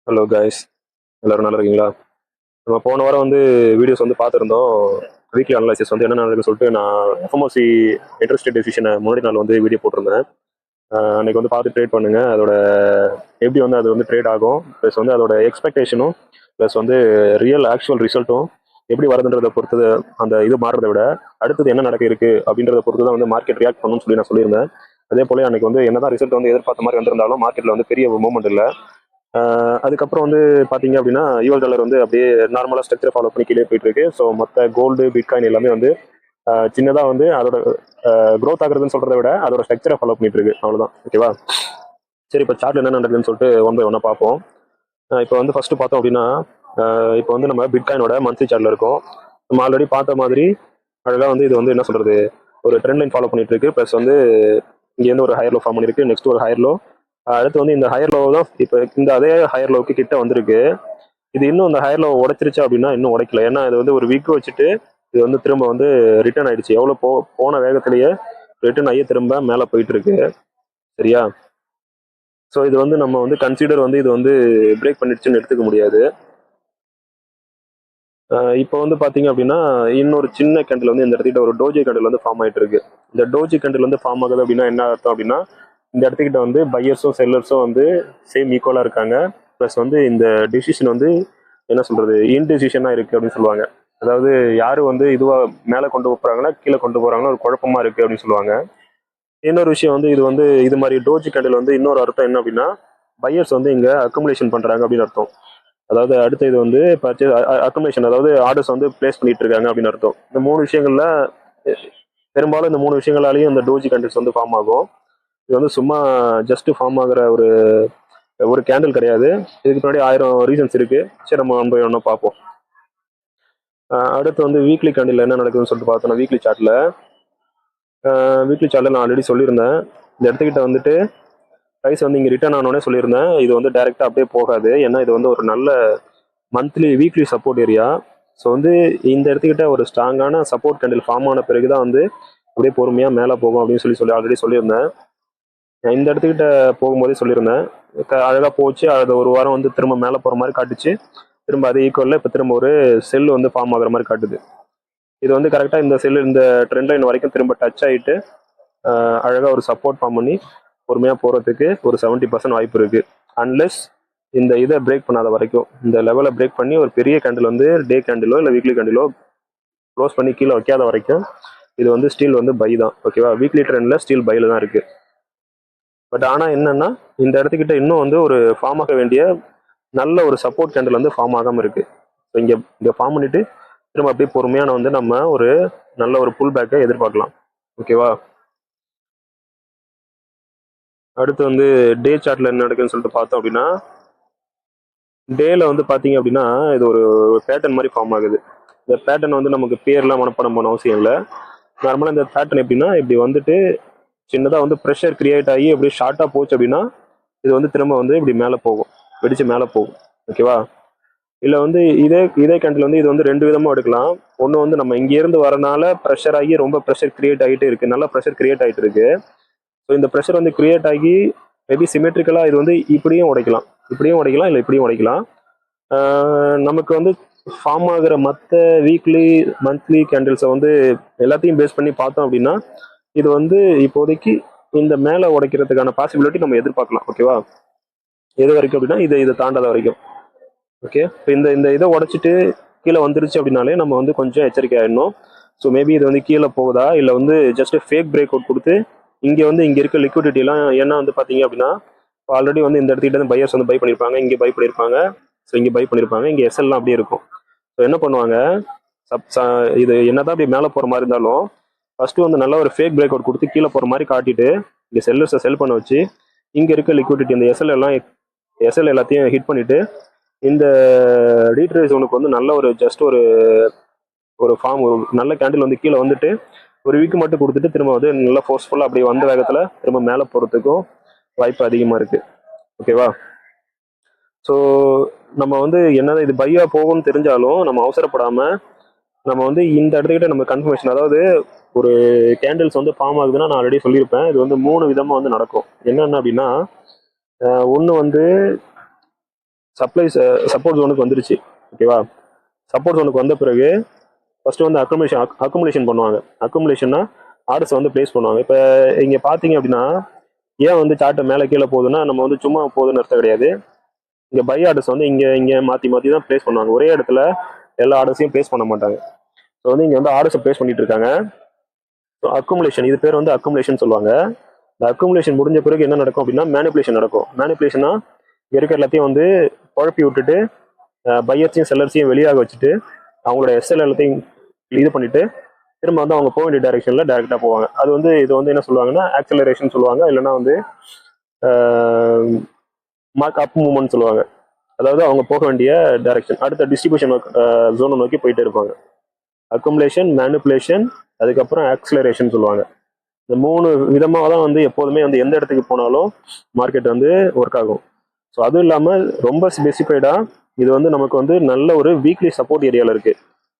Hello guys, எல்லாரும் நல்லா இருக்கீங்களா? நம்ம போன வாரம் வந்து வீடியோஸ் வந்து பார்த்துருந்தோம். வீக்லி அனலைசிஸ் வந்து என்ன நடக்குதுன்னு சொல்லிட்டு நான் எஃப்எம்ஓசி இன்ட்ரெஸ்ட் டெசிஷனை முன்னாடி நாள் வந்து வீடியோ போட்டிருந்தேன். அன்னைக்கு வந்து பார்த்து ட்ரேட் பண்ணுங்க. அதோட எப்படி வந்து அது வந்து ட்ரேட் ஆகும், ப்ளஸ் வந்து அதோட எக்ஸ்பெக்டேஷனும், ப்ளஸ் வந்து ரியல் ஆக்சுவல் ரிசல்ட்டும் எப்படி வருதுன்றதை பொறுத்து அந்த இது மாறுறதை விட அடுத்தது என்ன நடக்க இருக்கு அப்படின்றத பொறுத்து தான் வந்து மார்க்கெட் ரியாக்ட் பண்ணணும்னு சொல்லி நான் சொல்லியிருந்தேன். அதே போல அன்னைக்கு வந்து என்னதான் ரிசல்ட் வந்து எதிர்பார்த்த மாதிரி வந்திருந்தாலும் மார்க்கெட்ல வந்து பெரிய மூவ்மெண்ட் இல்லை. அதுக்கப்புறம் வந்து பார்த்தீங்க அப்படின்னா யூஎஸ் டாலர் வந்து அப்படியே நார்மலாக ஸ்ட்ரக்சர் ஃபாலோ பண்ணி கீழே போயிட்டு இருக்கு. ஸோ மற்ற கோல்டு பிட்காயின் எல்லாமே வந்து சின்னதாக வந்து அதோட க்ரோத் ஆகுறதுன்னு சொல்றதை விட அதோட ஸ்ட்ரக்சரை ஃபாலோ பண்ணிட்டு இருக்கு. அவ்வளோதான். ஓகேவா? சரி, இப்போ சார்ட்ல என்ன நடக்குதுன்னு சொல்லிட்டு ஒன் பை ஒன்னா பார்ப்போம். இப்போ வந்து ஃபர்ஸ்ட் பார்த்தோம் அப்படின்னா இப்போ வந்து நம்ம பிட்காயினோட மந்த்லி சார்ட்ல இருக்கோம். நம்ம ஆல்ரெடி பார்த்த மாதிரி அழகாக வந்து இது வந்து என்ன சொல்றது, ஒரு ட்ரெண்ட் லைன் ஃபாலோ பண்ணிட்டு இருக்கு. ப்ளஸ் வந்து இங்கேருந்து ஒரு ஹையர் லோ ஃபார்ம் பண்ணிருக்கு, நெக்ஸ்ட் ஒரு ஹையர் லோ, அடுத்து வந்து இந்த ஹையர் லோ தான் இப்போ இந்த அதே ஹையர் லோவுக்கு கிட்ட வந்திருக்கு. இது இன்னும் இந்த ஹையர் லோ உடைச்சிருச்சு அப்படின்னா இன்னும் உடைக்கல. ஏன்னா இது வந்து ஒரு வீக் வச்சுட்டு இது வந்து திரும்ப வந்து ரிட்டர்ன் ஆயிடுச்சு. எவ்வளோ போன வேகத்திலேயே ரிட்டர்ன் ஆகி திரும்ப மேலே போயிட்டு இருக்கு. சரியா? ஸோ இது வந்து நம்ம வந்து கன்சிடர் வந்து இது வந்து பிரேக் பண்ணிடுச்சுன்னு எடுத்துக்க முடியாது. இப்போ வந்து பார்த்தீங்க அப்படின்னா இன்னொரு சின்ன கேண்டில் வந்து இந்த இடத்துக்கிட்ட ஒரு டோஜி கேண்டில் வந்து ஃபார்ம் ஆயிட்டு இருக்கு. இந்த டோஜி கேண்டில் வந்து ஃபார்ம் ஆகுது அப்படின்னா என்ன அர்த்தம் அப்படின்னா இந்த இடத்துக்கிட்ட வந்து பையர்ஸும் செல்லர்ஸும் வந்து சேம் ஈக்குவலாக இருக்காங்க. ப்ளஸ் வந்து இந்த டிசிஷன் வந்து என்ன சொல்றது, இன்டிசிஷனாக இருக்கு அப்படின்னு சொல்லுவாங்க. அதாவது யாரு வந்து இதுவாக மேலே கொண்டு போகிறாங்கன்னா கீழே கொண்டு போகிறாங்கன்னா ஒரு குழப்பமா இருக்கு அப்படின்னு சொல்லுவாங்க. இன்னொரு விஷயம் வந்து இது வந்து இது மாதிரி டோஜி கேண்டில் வந்து இன்னொரு அர்த்தம் என்ன அப்படின்னா பையர்ஸ் வந்து இங்கே அக்குமுலேஷன் பண்ணுறாங்க அப்படின்னு அர்த்தம். அதாவது அடுத்த இது வந்து பர்ச்சேஸ் அக்கமடேஷன், அதாவது ஆர்டர்ஸ் வந்து பிளேஸ் பண்ணிட்டு இருக்காங்க அப்படின்னு அர்த்தம். இந்த மூணு விஷயங்கள்ல பெரும்பாலும் இந்த மூணு விஷயங்களாலையும் இந்த டோஜி கேண்டில்ஸ் வந்து ஃபார்ம் ஆகும். இது வந்து சும்மா ஜஸ்ட் ஃபார்ம் ஆகுற ஒரு ஒரு கேண்டில் கிடையாது. இதுக்கு முன்னாடி 1000 ரீசன்ஸ் இருக்கு. சரி, நம்ம ஒன் பை ஒன்னா பார்ப்போம். அடுத்து வந்து வீக்லி கேண்டில் என்ன நடக்குதுன்னு சொல்லிட்டு பார்த்தோம்னா வீக்லி சார்ட்ல நான் ஆல்ரெடி சொல்லியிருந்தேன். இந்த இடத்துக்கிட்ட வந்துட்டு ப்ரைஸ் வந்து இங்கே ரிட்டர்ன் ஆனோடனே சொல்லியிருந்தேன். இது வந்து டைரெக்டாக அப்படியே போகாது. ஏன்னா இது வந்து ஒரு நல்ல வீக்லி சப்போர்ட் ஏரியா. ஸோ வந்து இந்த இடத்துக்கிட்ட ஒரு ஸ்ட்ராங்கான சப்போர்ட் கேண்டில் ஃபார்ம் ஆன பிறகு தான் வந்து அப்படியே பொறுமையாக மேலே போகும் அப்படின்னு சொல்லி ஆல்ரெடி சொல்லியிருந்தேன். இந்த இடத்துக்கிட்ட போகும்போதே சொல்லியிருந்தேன். அழகாக போச்சு. அது ஒரு வாரம் வந்து திரும்ப மேலே போகிற மாதிரி காட்டுச்சு. திரும்ப அதே ஈக்குவலில் இப்போ திரும்ப ஒரு செல் வந்து ஃபார்ம் ஆகுற மாதிரி காட்டுது. இது வந்து கரெக்டாக இந்த செல் இந்த ட்ரெண்ட் லைன் வரைக்கும் திரும்ப டச் ஆகிட்டு அழகாக ஒரு சப்போர்ட் ஃபார்ம் பண்ணி பொறுமையாக போகிறதுக்கு ஒரு 70% வாய்ப்பு இருக்குது. அன்லெஸ் இந்த இதை பிரேக் பண்ணாத வரைக்கும், இந்த லெவலை பிரேக் பண்ணி ஒரு பெரிய கேண்டில் வந்து டே கேண்டிலோ இல்லை வீக்லி கேண்டிலோ க்ளோஸ் பண்ணி கீழே வைக்காத வரைக்கும் இது வந்து ஸ்டீல் வந்து பை தான். ஓகேவா? வீக்லி ட்ரெண்டில் ஸ்டீல் பையில் தான் இருக்குது. பட் ஆனால் என்னன்னா இந்த இடத்துக்கிட்ட இன்னும் வந்து ஒரு ஃபார்ம் ஆக வேண்டிய நல்ல ஒரு சப்போர்ட் கேண்டில் வந்து ஃபார்ம் ஆகாமல் இருக்கு. ஸோ இங்கே ஃபார்ம் பண்ணிட்டு திரும்ப அப்படியே பொறுமையான வந்து நம்ம ஒரு நல்ல ஒரு புல் பேக்கை எதிர்பார்க்கலாம். ஓகேவா? அடுத்து வந்து டே சார்ட்ல என்ன நடக்குதுன்னு சொல்லிட்டு பார்த்தோம் அப்படின்னா டேல வந்து பார்த்தீங்க அப்படின்னா இது ஒரு பேட்டர்ன் மாதிரி ஃபார்ம் ஆகுது. இந்த பேட்டர்ன் வந்து நமக்கு பேர்லாம் மனப்பாடம் பண்ண அவசியம் இல்லை. நார்மலாக இந்த பேட்டர்ன் எப்படின்னா இப்படி வந்துட்டு சின்னதாக வந்து ப்ரெஷர் கிரியேட் ஆகி அப்படியே ஷார்ட்டாக போச்சு அப்படின்னா இது வந்து திரும்ப வந்து இப்படி மேலே போகும், வெடிச்சு மேலே போகும். ஓகேவா? இல்லை வந்து இதே கேண்டில் வந்து இது வந்து ரெண்டு விதமாக எடுக்கலாம். ஒன்று வந்து நம்ம இங்கேருந்து வரனால ப்ரெஷர் ஆகி ரொம்ப ப்ரெஷர் கிரியேட் ஆகிட்டு இருக்கு, நல்லா ப்ரெஷர் கிரியேட் ஆகிட்டு இருக்கு. ஸோ இந்த ப்ரெஷர் வந்து கிரியேட் ஆகி மேபி சிமெட்ரிக்கலாக இது வந்து இப்படியும் உடைக்கலாம், இல்லை இப்படியும் உடைக்கலாம். நமக்கு வந்து ஃபார்ம் ஆகிற மற்ற வீக்லி மந்த்லி கேண்டில்ஸை வந்து எல்லாத்தையும் பேஸ் பண்ணி பார்த்தோம் அப்படின்னா இது வந்து இப்போதைக்கு இந்த மேலே உடைக்கிறதுக்கான பாசிபிலிட்டி நம்ம எதிர்பார்க்கலாம். ஓகேவா? எது வரைக்கும் அப்படின்னா இதை தாண்டாத வரைக்கும். ஓகே, இப்போ இந்த இதை உடைச்சிட்டு கீழே வந்துருச்சு அப்படின்னாலே நம்ம வந்து கொஞ்சம் எச்சரிக்கை ஆயிடணும். ஸோ மேபி இது வந்து கீழே போகுதா இல்லை வந்து ஜஸ்ட் ஃபேக் பிரேக் அவுட் கொடுத்து இங்கே இருக்க லிக்விடிட்டிலாம், ஏன்னா வந்து பார்த்தீங்க அப்படின்னா ஆல்ரெடி வந்து இந்த இடத்துக்கிட்ட வந்து பையர்ஸ் வந்து பை பண்ணியிருப்பாங்க, இங்கே பை பண்ணியிருப்பாங்க, ஸோ இங்கே பை பண்ணியிருப்பாங்க, இங்கே எஸ்எல்லாம் அப்படியே இருக்கும். ஸோ என்ன பண்ணுவாங்க, இது என்னதான் அப்படி மேலே போகிற மாதிரி இருந்தாலும் ஃபர்ஸ்ட் வந்து நல்ல ஒரு ஃபேக் பிரேக் அவுட் கொடுத்து கீழே போகிற மாதிரி காட்டிட்டு இங்கே செல்லர்ஸை செல் பண்ண வச்சு இங்கே இருக்க லிக்விடிட்டி இந்த எஸ்எல் எல்லாத்தையும் ஹிட் பண்ணிட்டு இந்த ரீட்ரேஸ் ஜோனுக்கு வந்து நல்ல ஒரு ஜஸ்ட் ஒரு ஃபார்ம், ஒரு நல்ல கேண்டில் வந்து கீழே வந்துட்டு ஒரு வீக் மட்டும் கொடுத்துட்டு திரும்ப வந்து நல்லா ஃபோர்ஸ்ஃபுல்லாக அப்படி வந்த வேகத்தில் திரும்ப மேலே போகிறதுக்கும் வாய்ப்பு அதிகமாக இருக்குது. ஓகேவா? ஸோ நம்ம வந்து என்னதான் இது பையா போகும்னு தெரிஞ்சாலும் நம்ம அவசரப்படாமல் நம்ம வந்து இந்த இடத்துக்கிட்ட நம்ம கன்ஃபர்மேஷன், அதாவது ஒரு கேண்டில்ஸ் வந்து ஃபார்ம் ஆகுதுன்னா நான் ஆல்ரெடி சொல்லியிருப்பேன், இது வந்து 3 விதமாக வந்து நடக்கும். என்னென்ன அப்படின்னா ஒன்று வந்து சப்போர்ட் ஜோனுக்கு வந்துருச்சு. ஓகேவா? சப்போர்ட் ஜோனுக்கு வந்த பிறகு ஃபர்ஸ்ட் வந்து அக்குமுலேஷன் பண்ணுவாங்க. அக்குமுலேஷன்னா ஆர்டர்ஸ் வந்து பிளேஸ் பண்ணுவாங்க. இப்போ இங்கே பார்த்தீங்க அப்படின்னா ஏன் வந்து சார்ட்டை மேலே கீழே போகுதுன்னா நம்ம வந்து சும்மா போகுதுன்னு அர்த்தம் கிடையாது. இங்கே பை ஆர்டர்ஸ் வந்து இங்கே மாற்றி மாற்றி தான் பிளேஸ் பண்ணுவாங்க. ஒரே இடத்துல எல்லா ஆர்டர்ஸையும் பிளேஸ் பண்ண மாட்டாங்க. ஸோ வந்து இங்கே வந்து ஆர்டர்ஸை பிளேஸ் பண்ணிட்டு இருக்காங்க. ஸோ அக்குமுலேஷன், இது பேர் வந்து அக்குமுலேஷன் சொல்லுவாங்க. இந்த அக்குமுலேஷன் முடிஞ்ச பிறகு என்ன நடக்கும் அப்படின்னா மேனிப்புலேஷன் நடக்கும். மேனிப்புலேஷனா இங்கே இருக்கிற எல்லாத்தையும் வந்து குழப்பி விட்டுட்டு பையர்ஸையும் செல்லர்ஸையும் வெளியாக வச்சுட்டு அவங்களோட எஸ்எல் எல்லாத்தையும் இது பண்ணிட்டு திரும்ப வந்து அவங்க போக வேண்டிய டைரக்ஷன்ல டைரக்டா போவாங்க. அது வந்து இது வந்து என்ன சொல்லுவாங்கன்னா ஆக்சலரேஷன் சொல்லுவாங்க, இல்லைன்னா வந்து மார்க் அப் மூவ்மெண்ட் சொல்லுவாங்க. அதாவது அவங்க போக வேண்டிய டைரக்ஷன் அடுத்த டிஸ்ட்ரிபியூஷன் ஜோனை நோக்கி போயிட்டே இருப்பாங்க. அக்குமுலேஷன், மேனிப்புலேஷன், அதுக்கப்புறம் ஆக்சலரேஷன் சொல்லுவாங்க. இந்த 3 விதமாக தான் வந்து எப்போதுமே வந்து எந்த இடத்துக்கு போனாலும் மார்க்கெட் வந்து ஒர்க் ஆகும். ஸோ அதுவும் இல்லாமல் ரொம்ப ஸ்பெசிஃபைடாக இது வந்து நமக்கு வந்து நல்ல ஒரு வீக்லி சப்போர்ட் ஏரியாவில் இருக்கு.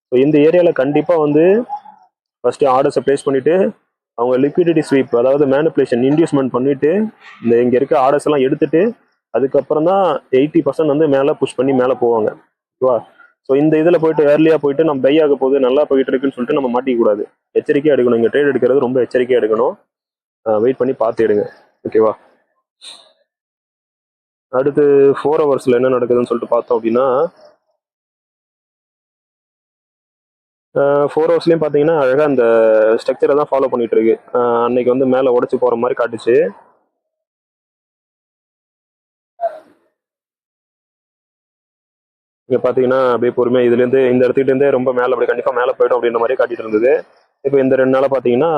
ஸோ இந்த ஏரியாவில் கண்டிப்பாக வந்து ஃபர்ஸ்ட் ஆர்டர்ஸை பிளேஸ் பண்ணிட்டு அவங்க லிக்விடிட்டி ஸ்வீப், அதாவது மேனிப்புலேஷன் இன்டியூஸ்மெண்ட் பண்ணிட்டு இந்த இங்கே இருக்க ஆர்டர்ஸ் எல்லாம் எடுத்துட்டு அதுக்கப்புறம் தான் 80% வந்து மேலே புஷ் பண்ணி மேலே போவாங்க. ஓகேவா? ஸோ இந்த இதில் போயிட்டு ஏர்லியாக போயிட்டு நம்ம பை ஆக போகுது நல்லா போயிட்டு இருக்குன்னு சொல்லிட்டு நம்ம மாட்டிக்க கூடாது. எச்சரிக்கையாக எடுக்கணும். இங்கே ட்ரேட் எடுக்கிறது ரொம்ப எச்சரிக்கையாக எடுக்கணும். வெயிட் பண்ணி பார்த்து எடுங்க. ஓகேவா? அடுத்து 4 ஹவர்ஸில் என்ன நடக்குதுன்னு சொல்லிட்டு பார்த்தோம் அப்படின்னா 4 ஹவர்ஸ்லையும் பார்த்தீங்கன்னா அழகாக அந்த ஸ்ட்ரக்சரை தான் ஃபாலோ பண்ணிட்டு இருக்கு. அன்னைக்கு வந்து மேலே உடச்சி போகிற மாதிரி காட்டுச்சு. இங்கே பார்த்தீங்கன்னா அப்படியே பொறுமையாக இதுலேருந்து இந்த இடத்துக்கிட்டேருந்தே ரொம்ப மேலே அப்படி கண்டிப்பாக மேலே போயிடும் அப்படின்ற மாதிரி காட்டிட்டு இருந்தது. இப்போ இந்த 2 நாளாக பார்த்தீங்கன்னா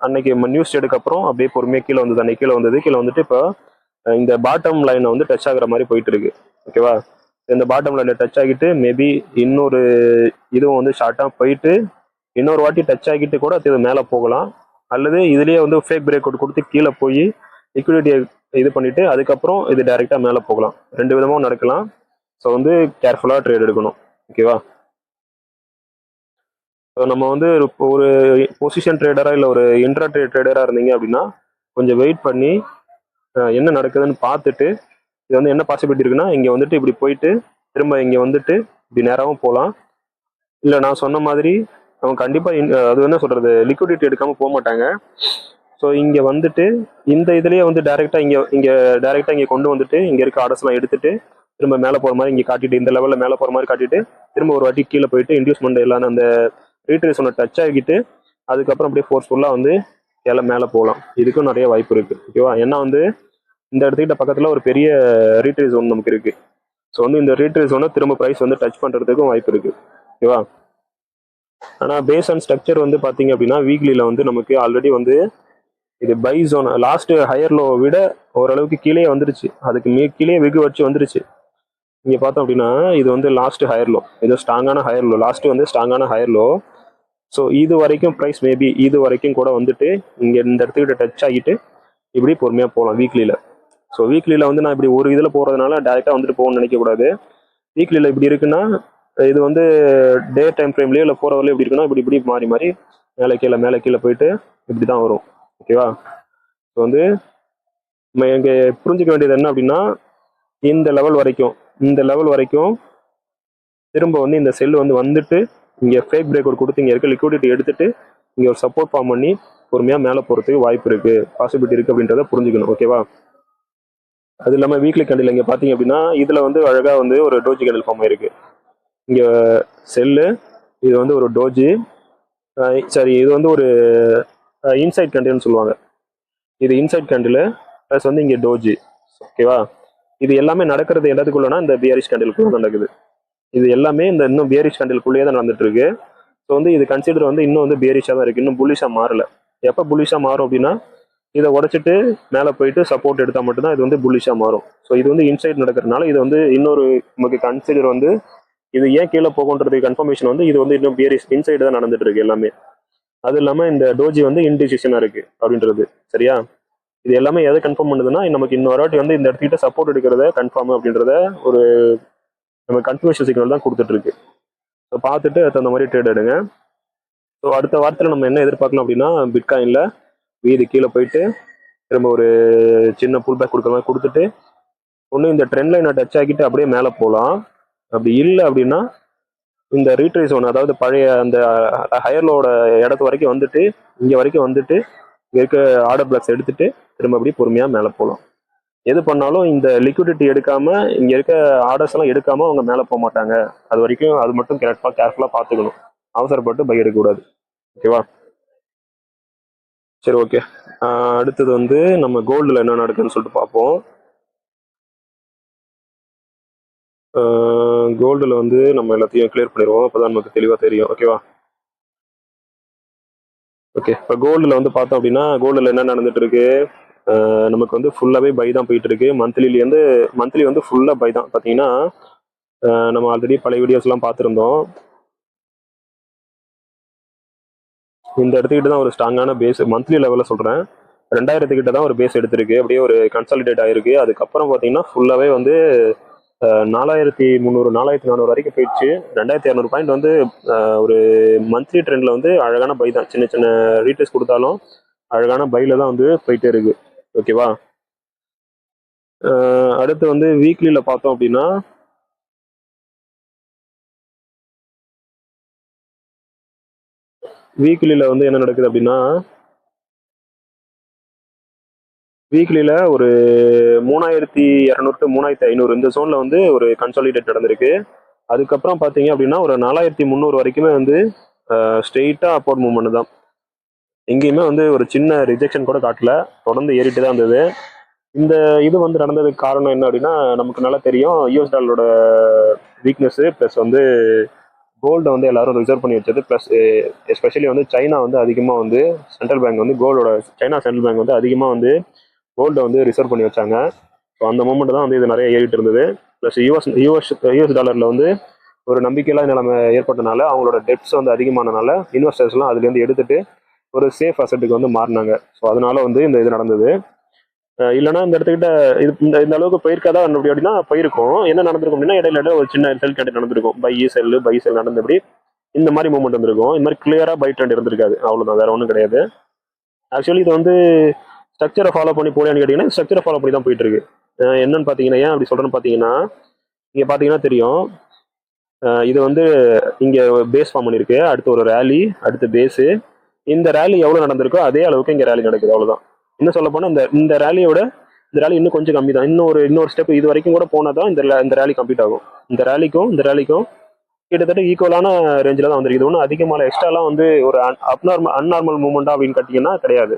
அன்னைக்கு நியூஸ் ஸ்டேட்டுக்கு அப்புறம் அப்படியே பொறுமையாக கீழே வந்தது. அன்னைக்கு கீழே வந்துட்டு இப்போ இந்த பாட்டம் லைனை வந்து டச் ஆகுற மாதிரி போயிட்டு இருக்கு. ஓகேவா? இந்த பாட்டம் லைனை டச் ஆகிட்டு மேபி இன்னொரு இதுவும் வந்து ஷார்ட்டாக போயிட்டு இன்னொரு வாட்டி டச் ஆகிட்டு கூட அது மேலே போகலாம். அல்லது இதுலேயே வந்து ஃபேக் பிரேக் அவுட் கொடுத்து கீழே போய் லிக்விடிட்டியை இது பண்ணிட்டு அதுக்கப்புறம் இது டைரெக்டாக மேலே போகலாம். 2 விதமும் நடக்கலாம். ஸோ வந்து கேர்ஃபுல்லாக ட்ரேட் எடுக்கணும். ஓகேவா? நம்ம வந்து ஒரு பொசிஷன் ட்ரேடராக இல்லை ஒரு இன்ட்ரா ட்ரேடராக இருந்தீங்க அப்படின்னா கொஞ்சம் வெயிட் பண்ணி என்ன நடக்குதுன்னு பார்த்துட்டு இது வந்து என்ன பாசிபிலிட்டி இருக்குன்னா இங்கே வந்துட்டு இப்படி போயிட்டு திரும்ப இங்கே வந்துட்டு இப்படி நேராகவும் போகலாம். இல்லை நான் சொன்ன மாதிரி அவங்க கண்டிப்பாக அது என்ன சொல்கிறது லிக்விடிட்டி எடுக்காமல் போக மாட்டாங்க. ஸோ இங்கே வந்துட்டு இந்த இதுலேயே வந்து டேரெக்டாக இங்கே கொண்டு வந்துட்டு இங்கே இருக்க ஆர்டர்ஸ்லாம் எடுத்துட்டு திரும்ப மேலே போகிற மாதிரி இங்கே காட்டிட்டு இந்த லெவலில் மேலே போகிற மாதிரி காட்டிட்டு திரும்ப ஒரு வாட்டி கீழே போயிட்டு இன்டியூஸ்மெண்ட் எல்லாம் அந்த ரீட்ரேஸ் ஒன்று டச் ஆகிட்டு அதுக்கப்புறம் அப்படியே ஃபோர்ஸ்ஃபுல்லாக வந்து மேலே போகலாம். இதுக்கும் நிறைய வாய்ப்பு இருக்குது. ஓகேவா? ஏன்னா வந்து இந்த இடத்துக்கிட்ட பக்கத்தில் ஒரு பெரிய ரீட்ரேஸ் ஜோன் நமக்கு இருக்குது. ஸோ வந்து இந்த ரீட்ரேஸ் ஜோனை திரும்ப ப்ரைஸ் வந்து டச் பண்ணுறதுக்கும் வாய்ப்பு இருக்குது. ஓகேவா? ஆனால் பேஸ் அண்ட் ஸ்ட்ரக்சர் வந்து பார்த்தீங்க அப்படின்னா வீக்லியில் வந்து நமக்கு ஆல்ரெடி வந்து இது buy zone last higher low விட ஓரளவுக்கு கீழே வந்துருச்சு. அதுக்கு கீழே வெகு வச்சு வந்துருச்சு. இங்கே பார்த்தோம் அப்படின்னா இது வந்து லாஸ்ட் ஹையர் லோ, இது ஸ்ட்ராங்கான ஹையர் லோ, லாஸ்ட் வந்து ஸ்ட்ராங்கான ஹையர் லோ. ஸோ இது வரைக்கும் ப்ரைஸ் மேபி இது வரைக்கும் கூட வந்துட்டு இங்கே இந்த இடத்துக்கிட்ட டச் ஆகிட்டு இப்படி பொறுமையாக போகலாம் வீக்லியில். ஸோ வீக்லியில் வந்து நான் இப்படி ஒரு இதில் போகிறதுனால டேரெக்டாக வந்துட்டு போகணும்னு நினைக்கக்கூடாது. வீக்லியில் இப்படி இருக்குன்னா இது வந்து டே டைம் ஃப்ரேம்லேயோ இல்லை 4 ஹவர்லேயோ இப்படி இருக்குன்னா இப்படி மாறி மாறி மேலே கீழே போயிட்டு இப்படி தான் வரும். ஓகேவா? ஸோ வந்து நம்ம இங்கே புரிஞ்சுக்க வேண்டியது என்ன அப்படின்னா இந்த லெவல் வரைக்கும் திரும்ப வந்து இந்த செல் வந்து வந்துட்டு இங்கே ஃபேக் பிரேக் அவுட் கொடுத்து இங்கே இருக்க லிக்விடிட்டி எடுத்துட்டு இங்கே ஒரு சப்போர்ட் ஃபார்ம் பண்ணி பொறுமையாக மேலே போகிறதுக்கு வாய்ப்பு இருக்குது, பாசிபிலிட்டி இருக்குது அப்படின்றத புரிஞ்சுக்கணும். ஓகேவா? அது இல்லாமல் வீக்லி கேண்டில் இங்கே பார்த்தீங்க அப்படின்னா இதில் வந்து அழகாக வந்து ஒரு டோஜி கேண்டில் ஃபார்ம் ஆயிருக்கு. இங்கே செல்லு, இது வந்து ஒரு டோஜி, சரி இது வந்து ஒரு இன்சைட் கேண்டில்னு சொல்லுவாங்க. இது இன்சைட் கேண்டில் ப்ளஸ் வந்து இங்கே டோஜி. ஓகேவா? இது எல்லாமே நடக்கிறது எல்லாத்துக்குள்ளனா இந்த பியரிஷ் கேண்டிலுக்குள்ள நடக்குது. இது எல்லாமே இந்த இன்னும் பியரிஷ் கேண்டிலுக்குள்ளேயே தான் நடந்துட்டு இருக்கு. ஸோ வந்து இது கன்சிடர் வந்து இன்னும் வந்து பியரிஷாக தான் இருக்கு, இன்னும் புல்லிஷாக மாறல. எப்போ புல்லிஷாக மாறும் அப்படின்னா இதை உடைச்சிட்டு மேலே போயிட்டு சப்போர்ட் எடுத்தால் மட்டும்தான் இது வந்து புல்லிஷாக மாறும். ஸோ இது வந்து இன்சைட் நடக்கிறதுனால இது வந்து இன்னொரு நமக்கு கன்சிடர் வந்து இது ஏன் கீழே போகுன்றதுக்கு கன்ஃபர்மேஷன் வந்து இது வந்து இன்னும் பியரிஷ் இன்சைடு தான் நடந்துட்டு இருக்கு எல்லாமே. அது இல்லாமல் இந்த டோஜி வந்து இன்டிசிஷனாக இருக்கு அப்படின்றது. சரியா? இது எல்லாமே எதை கன்ஃபார்ம் பண்ணுதுன்னா நமக்கு இன்னொரு வாட்டி வந்து இந்த இடத்துக்கிட்ட சப்போர்ட் எடுக்கிறத கன்ஃபார்ம் அப்படின்றத ஒரு நம்ம கன்ஃபர்மேஷன் சிக்னல் தான் கொடுத்துட்டு இருக்கு. ஸோ பார்த்துட்டு அதுக்கு அந்த மாதிரி ட்ரேட் எடுங்க. ஸோ அடுத்த வாரத்தில் நம்ம என்ன எதிர்பார்க்கலாம் அப்படின்னா பிட்காயினில் வீடு கீழே போயிட்டு திரும்ப ஒரு சின்ன புல் பேக் கொடுக்குற மாதிரி கொடுத்துட்டு ஒன்று இந்த ட்ரெண்ட் லைனை டச் ஆக்கிட்டு அப்படியே மேலே போகலாம். அப்படி இல்லை அப்படின்னா இந்த ரீட்ரேஸ் ஒன்று, அதாவது பழைய அந்த ஹையர்லோட இடத்து வரைக்கும் வந்துட்டு இங்கே வரைக்கும் வந்துட்டு இங்கே இருக்க ஆர்டர் பிளாக்ஸ் எடுத்துட்டு திரும்ப அப்படியே பொறுமையாக மேலே போகலாம். எது பண்ணாலும் இந்த லிக்விடிட்டி எடுக்காம இங்க இருக்க ஆர்டர்ஸ் எல்லாம் எடுக்காம அவங்க மேலே போக மாட்டாங்க. அது வரைக்கும் அது மட்டும் கேர்ஃபுல்லா பார்த்துக்கணும். அவசரப்பட்டு பை எடுக்கக்கூடாது. ஓகேவா? சரி, ஓகே. அடுத்தது வந்து நம்ம கோல்டில் என்ன நடக்குதுன்னு சொல்லிட்டு பார்ப்போம். கோல்டில் வந்து நம்ம எல்லாத்தையும் கிளியர் பண்ணிடுவோம், அப்போதான் நமக்கு தெளிவாக தெரியும். ஓகேவா? ஓகே, இப்போ கோல்டில் வந்து பார்த்தோம் அப்படின்னா கோல்டில் என்ன நடந்துட்டு இருக்கு, நமக்கு வந்து ஃபுல்லாகவே பை தான் போயிட்டு இருக்கு. மந்த்லி வந்து ஃபுல்லாக பை தான். பார்த்தீங்கன்னா நம்ம ஆல்ரெடி பழைய வீடியோஸ்லாம் பார்த்துருந்தோம். இந்த இடத்துக்கிட்ட தான் ஒரு ஸ்ட்ராங்கான பேஸ், மந்த்லி லெவலில் சொல்கிறேன், 2000 கிட்ட தான் ஒரு பேஸ் எடுத்திருக்கு. அப்படியே ஒரு கன்சாலிடேட் ஆயிருக்கு. அதுக்கப்புறம் பார்த்தீங்கன்னா ஃபுல்லாகவே வந்து 4300 4400 வரைக்கும் போயிடுச்சு. 2200 பாயிண்ட் வந்து ஒரு மந்த்லி ட்ரெண்டில் வந்து அழகான பை தான். சின்ன சின்ன ரீட்டர்ஸ் கொடுத்தாலும் அழகான பைல தான் வந்து போயிட்டே இருக்கு. ஓகேவா? அடுத்து வந்து வீக்லியில் பார்த்தோம் அப்படின்னா வீக்லியில் வந்து என்ன நடக்குது அப்படின்னா வீக்லியில் ஒரு 3200 3500 இந்த ஜோனில் வந்து ஒரு கன்சாலிடேட் நடந்திருக்கு. அதுக்கப்புறம் பார்த்தீங்க அப்படின்னா ஒரு 4300 வரைக்குமே வந்து ஸ்ட்ரெயிட்டாக அப்போர்ட் மூவ்மெண்ட் தான். எங்கேயுமே வந்து ஒரு சின்ன ரிஜெக்ஷன் கூட காட்டல, தொடர்ந்து ஏறிட்டு தான் இருந்தது. இந்த இது வந்து நடந்ததுக்கு காரணம் என்ன அப்படின்னா நமக்கு நல்லா தெரியும், யூஎஸ் டாலரோட வீக்னஸ் ப்ளஸ் வந்து கோல்டை வந்து எல்லாரும் ரிசர்வ் பண்ணி வச்சது, ப்ளஸ் எஸ்பெஷலி வந்து சைனா வந்து அதிகமாக வந்து சென்ட்ரல் பேங்க் வந்து சைனா சென்ட்ரல் பேங்க் வந்து அதிகமாக வந்து கோல்டை வந்து ரிசர்வ் பண்ணி வச்சாங்க. ஸோ அந்த மூமெண்ட் தான் வந்து இது நிறைய ஏறிட்டு இருந்தது. ப்ளஸ் யூஎஸ் டாலரில் வந்து ஒரு நம்பிக்கையில்லாத நிலைமை ஏற்பட்டனால அவங்களோட டெப்ஸ் வந்து அதிகமானனால இன்வெஸ்டர்ஸ்லாம் அதுலேருந்து எடுத்துட்டு ஒரு சேஃப் அசட்டுக்கு வந்து மாறினாங்க. ஸோ அதனால வந்து இந்த இது நடந்தது. இல்லைனா இந்த இடத்துக்கிட்ட இது இந்த அளவுக்கு போயிருக்காதா அப்படின்னா போயிருக்கும். என்ன நடந்திருக்கும் அப்படின்னா இடையில ஒரு சின்ன செல் கேட்டு நடந்திருக்கும். பை செல் நடந்தபடி இந்த மாதிரி மூவ்மெண்ட் வந்திருக்கும். இந்த மாதிரி கிளியரா பை ட்ரெண்ட் இருந்திருக்காது. அவ்வளோதான், வேற ஒன்றும் கிடையாது. ஆக்சுவலி இது வந்து ஸ்ட்ரக்சரை ஃபாலோ பண்ணி போலியான்னு கேட்டிங்கன்னா ஸ்ட்ரக்சரை ஃபாலோ பண்ணி தான் போயிட்டு இருக்கு. என்னன்னு பார்த்தீங்கன்னா, ஏன் அப்படி சொல்றேன்னு பார்த்தீங்கன்னா, இங்கே பார்த்தீங்கன்னா தெரியும், இது வந்து இங்கே பேஸ் ஃபார்ம் பண்ணியிருக்கு. அடுத்து ஒரு ரேலி, அடுத்து பேஸு. இந்த ரேலி எவ்வளோ நடந்திருக்கோ அதே அளவுக்கு இங்கே ரேலி நடக்குது. அவ்வளோதான். இன்னும் சொல்ல போனால் இந்த ரேலியோட இந்த ரேலி இன்னும் கொஞ்சம் கம்மி தான். இன்னொரு ஸ்டெப் இது வரைக்கும் கூட போனால் தான் இந்த ரேலி கம்ப்ளீட் ஆகும். இந்த ரேலிக்கும் கிட்டத்தட்ட ஈக்குவலான ரேஞ்சில் தான் வந்திருக்கு. இது ஒன்றும் அதிகமாக எக்ஸ்ட்ராலாம் வந்து ஒரு அன்நார்மல் மூவ்மெண்ட்டா அப்படின்னு கேட்டிங்கன்னா கிடையாது.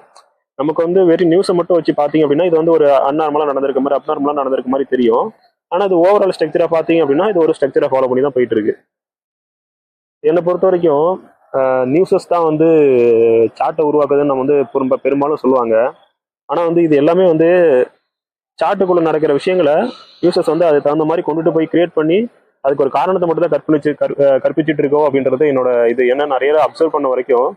நமக்கு வந்து வெறும் நியூஸை மட்டும் வச்சு பார்த்தீங்க அப்படின்னா இது வந்து ஒரு அன்நார்மலாக நடந்திருக்க மாதிரி, அப்நார்மலாக நடந்திருக்க மாதிரி தெரியும். ஆனால் அது ஓவரால் ஸ்ட்ரக்சராக பார்த்தீங்க அப்படின்னா இது ஒரு ஸ்ட்ரக்சரை ஃபாலோ பண்ணி தான் போயிட்டு இருக்கு. என்னை பொறுத்த வரைக்கும் நியூஸஸ் தான் வந்து சார்ட்டை உருவாக்குதுன்னு நம்ம வந்து பெரும்பாலும் சொல்லுவாங்க. ஆனால் வந்து இது எல்லாமே வந்து சார்ட்டுக்குள்ள நடக்கிற விஷயங்களை நியூஸஸ் வந்து அதுக்கு தகுந்த மாதிரி கொண்டுட்டு போய் கிரியேட் பண்ணி அதுக்கு ஒரு காரணத்தை மட்டும் தான் கற்பிச்சுட்டு இருக்கோம் அப்படின்றது என்னோட இது. என்ன நிறைய அப்சர்வ் பண்ண வரைக்கும்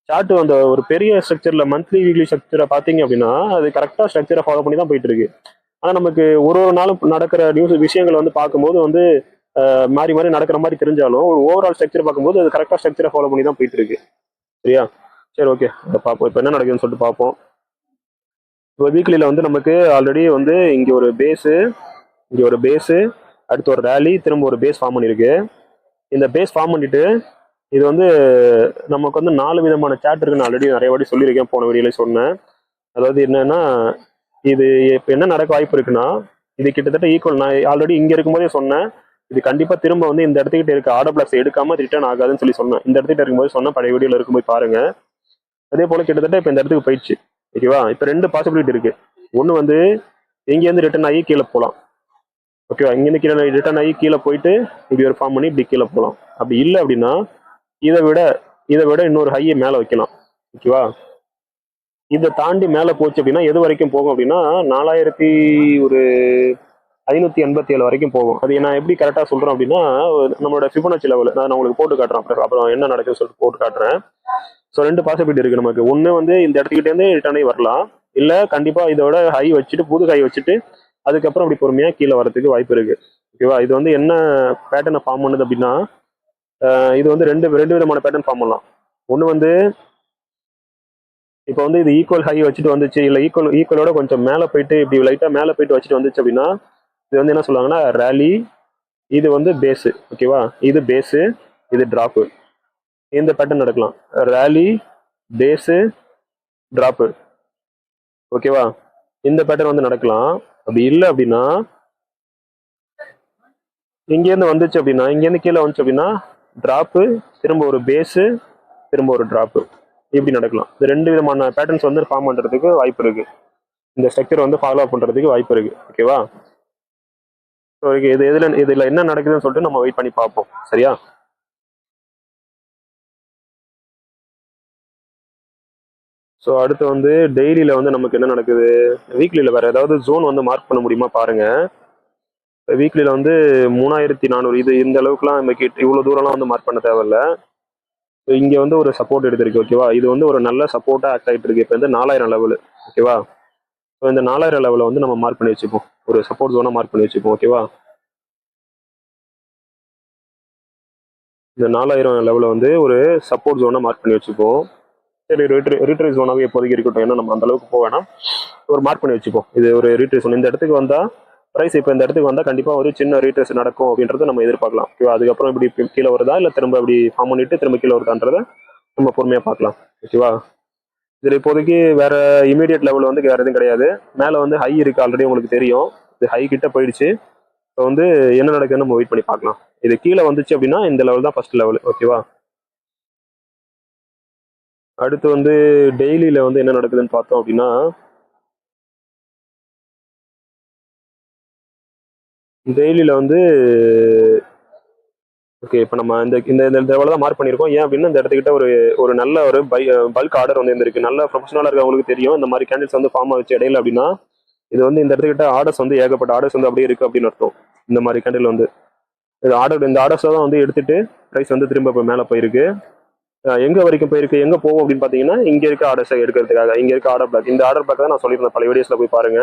சார்ட் அந்த ஒரு பெரிய ஸ்ட்ரக்சர்ல மந்த்லி வீக்லி ஸ்ட்ரக்சரை பார்த்தீங்க அப்படின்னா அது கரெக்டாக ஸ்ட்ரக்சரை ஃபாலோ பண்ணி தான் போயிட்டு இருக்கு. ஆனால் நமக்கு ஒரு நாளும் நடக்கிற விஷயங்கள் வந்து பார்க்கும்போது வந்து மாறி மாறி நடக்கிற மாதிரி தெரிஞ்சாலும் ஒரு ஓவரால் ஸ்ட்ரக்சர் பார்க்கும்போது அது கரெக்டாக ஸ்ட்ரக்சரை ஃபாலோ பண்ணி தான் போயிட்டு இருக்கு. சரியா? சரி, ஓகே, பார்ப்போம் இப்போ என்ன நடக்குதுன்னு சொல்லிட்டு பார்ப்போம். இப்போ வீக்லியில் வந்து நமக்கு ஆல்ரெடி வந்து இங்கே ஒரு பேஸு அடுத்து ஒரு ரேலி, திரும்ப ஒரு பேஸ் ஃபார்ம் பண்ணியிருக்கு. இந்த பேஸ் ஃபார்ம் பண்ணிட்டு இது வந்து நமக்கு வந்து 4 விதமான சார்ட் இருக்குன்னு ஆல்ரெடி நிறைய வாட்டி சொல்லியிருக்கேன், போன வீடியோல சொன்னேன். அதாவது என்னன்னா, இது இப்போ என்ன நடக்க வாய்ப்பு இருக்குன்னா, இது கிட்டத்தட்ட ஈக்குவல். நான் ஆல்ரெடி இங்கே இருக்கும்போதே சொன்னேன், இது கண்டிப்பாக திரும்ப வந்து இந்த இடத்துக்கிட்ட இருக்க ஆர்டர் பிளாக்ஸ் எடுக்காம ரிட்டர்ன் ஆகாதுன்னு சொல்லி சொன்னேன். இந்த இடத்துக்கிட்ட இருக்கும்போது சொன்னேன், பழைய வீடியோல இருக்கும்போது பாருங்க. அதே போல கிட்டத்தட்ட இப்போ இந்த இடத்துக்கு போயிடுச்சு. ஓகேவா? இப்போ 2 பாசிபிலிட்டி இருக்கு. ஒன்று வந்து இங்கேருந்து ரிட்டர்ன் ஆகி கீழே போகலாம். ஓகேவா? இங்கேருந்து கீழே ரிட்டர்ன் ஆகி கீழே போயிட்டு இப்படி ஒரு ஃபார்ம் பண்ணி இப்படி கீழே போகலாம். அப்படி இல்லை அப்படின்னா இதை விட இன்னொரு ஹையை மேலே வைக்கலாம். ஓகேவா? இதை தாண்டி மேலே போச்சு அப்படின்னா எது வரைக்கும் போகும் அப்படின்னா 4587 வரைக்கும் போகும். அது நான் எப்படி கரெக்டாக சொல்றேன் அப்படின்னா நம்மளோட ஃபிபோனாச்சி லெவல் நான் உங்களுக்கு போட்டு காட்டுறேன். அப்புறம் என்ன நடக்குதுன்னு சொல்லிட்டு போட்டு காட்டுறேன். ஸோ 2 பாசிபிலிட்டி இருக்கு நமக்கு. ஒன்று வந்து இந்த இடத்துக்கிட்டேருந்து ரிட்டர்ன் ஆகி வரலாம், இல்லை கண்டிப்பாக இதோட ஹை வச்சுட்டு புது ஹை வச்சுட்டு அதுக்கப்புறம் அப்படி பொறுமையாக கீழே வரதுக்கு வாய்ப்பு இருக்கு. ஓகேவா? இது வந்து என்ன பேட்டர்னை ஃபார்ம் பண்ணுது அப்படின்னா இது வந்து ரெண்டு விதமான பேட்டர்ன் ஃபார்ம் பண்ணலாம். ஒன்று வந்து இப்போ வந்து இது ஈக்குவல் ஹை வச்சுட்டு வந்துச்சு, இல்லை ஈக்குவலோட கொஞ்சம் மேலே போயிட்டு இப்படி லைட்டாக மேலே போயிட்டு வச்சுட்டு வந்துச்சு அப்படின்னா இது வந்து என்ன சொல்லுவாங்கன்னா ரேலி, இது வந்து பேஸு. ஓகேவா, இது பேஸு, இது டிராப்பு. இந்த பேட்டர்ன் நடக்கலாம், ரேலி, பேஸு, டிராப்பு. ஓகேவா, இந்த பேட்டர்ன் வந்து நடக்கலாம். அப்படி இல்லை அப்படின்னா இங்கேருந்து வந்துச்சு அப்படின்னா, இங்கேருந்து கீழே வந்துச்சு அப்படின்னா டிராப்பு, திரும்ப ஒரு பேஸு, திரும்ப ஒரு டிராப்பு, இப்படி நடக்கலாம். இந்த ரெண்டு விதமான பேட்டர்ன்ஸ் வந்து ஃபார்ம் பண்ணுறதுக்கு வாய்ப்பு இருக்கு. இந்த ஸ்ட்ரக்சர் வந்து ஃபாலோ பண்ணுறதுக்கு வாய்ப்பு இருக்கு. ஓகேவா, ஸோ இது இதில் என்ன நடக்குதுன்னு சொல்லிட்டு நம்ம வெயிட் பண்ணி பார்ப்போம். சரியா? ஸோ அடுத்து வந்து டெய்லியில் வந்து நமக்கு என்ன நடக்குது, வீக்லியில் வேறு ஏதாவது ஜோன் வந்து மார்க் பண்ண முடியுமா பாருங்க. வீக்லியில் வந்து 3400, இது இந்த அளவுக்குலாம் நமக்கு இவ்வளோ தூரம்லாம் வந்து மார்க் பண்ண தேவையில்ல. இங்கே வந்து ஒரு சப்போர்ட் எடுத்திருக்கு. ஓகேவா, இது வந்து ஒரு நல்ல சப்போர்ட்டாக ஆக்ட் ஆகிட்டு இருக்கு. இப்போ வந்து 4000 லெவலு. ஓகேவா, ஸோ இந்த 4000 லெவலை வந்து நம்ம மார்க் பண்ணி வச்சுப்போம், ஒரு சப்போர்ட் ஜோனாக மார்க் பண்ணி வச்சுப்போம். ஓகேவா, இந்த 4000 லெவலில் வந்து ஒரு சப்போர்ட் ஜோனாக மார்க் பண்ணி வச்சுப்போம். சரி, ரீட்ரேஸ் ஜோனாகவே இப்போதைக்கு இருக்கட்டும், ஏன்னா நம்ம அந்த அளவுக்கு போக வேணாம். ஒரு மார்க் பண்ணி வச்சுப்போம், இது ஒரு ரீட்ரேஸ் ஜோன். இந்த இடத்துக்கு வந்தால் ப்ரைஸ் இப்போ இந்த இடத்துக்கு வந்தால் கண்டிப்பாக ஒரு சின்ன ரீட்ரேஸ் நடக்கும் அப்படின்றத நம்ம எதிர்பார்க்கலாம். ஓகேவா, அதுக்கப்புறம் இப்படி கீழே வருதா இல்லை திரும்ப இப்படி ஃபார்ம் பண்ணிட்டு திரும்ப கீழே வருதான்றதை நம்ம பொறுமையாக பார்க்கலாம். ஓகேவா, இதில் இப்போதைக்கு வேற இமீடியட் லெவல் வந்து வேறு எதுவும் கிடையாது. மேலே வந்து ஹை இருக்குது, ஆல்ரெடி உங்களுக்கு தெரியும். இது ஹை கிட்ட போயிடுச்சு. ஸோ வந்து என்ன நடக்குதுன்னு நம்ம வெயிட் பண்ணி பார்க்கலாம். இது கீழே வந்துச்சு அப்படின்னா இந்த லெவல் தான் ஃபர்ஸ்ட் லெவல். ஓகேவா, அடுத்து வந்து டெய்லியில் வந்து என்ன நடக்குதுன்னு பார்த்தோம் அப்படின்னா, டெய்லியில் வந்து ஓகே, இப்போ நம்ம இந்த இந்த லெவலில் தான் மார்க் பண்ணியிருக்கோம். ஏன் அப்படின்னா இந்த இடத்துக்கிட்ட ஒரு ஒரு நல்ல ஒரு பல்க் ஆர்டர் வந்து இருந்திருக்கு. நல்ல ப்ரொஃபஷனலாக இருக்கவங்களுக்கு தெரியும் இந்த மாதிரி கேண்டில்ஸ் வந்து ஃபார்ம் ஆச்சு இடையில அப்படின்னா, இது வந்து இந்த இடத்துக்கிட்ட ஆர்டர்ஸ் வந்து ஏகப்பட்ட ஆர்டர்ஸ் வந்து அப்படியே இருக்குது அப்படின்னு அர்த்தம். இந்த மாதிரி கேண்டில் வந்து இந்த ஆர்டர்ஸை தான் வந்து எடுத்துட்டு ப்ரைஸ் வந்து திரும்ப இப்போ மேலே போயிருக்கு. எங்க வரைக்கும் போயிருக்கு, எங்க போகும் அப்படின்னு பாத்தீங்கன்னா, இங்க இருக்க ஆர்டர்ஸை எடுக்கிறதுக்காக இங்க இருக்க ஆர்டர் பிளாக். இந்த ஆர்டர் பிளாக் தான் நான் சொல்லியிருந்தேன் பல வீடியோஸ்ல, போய் பாருங்க.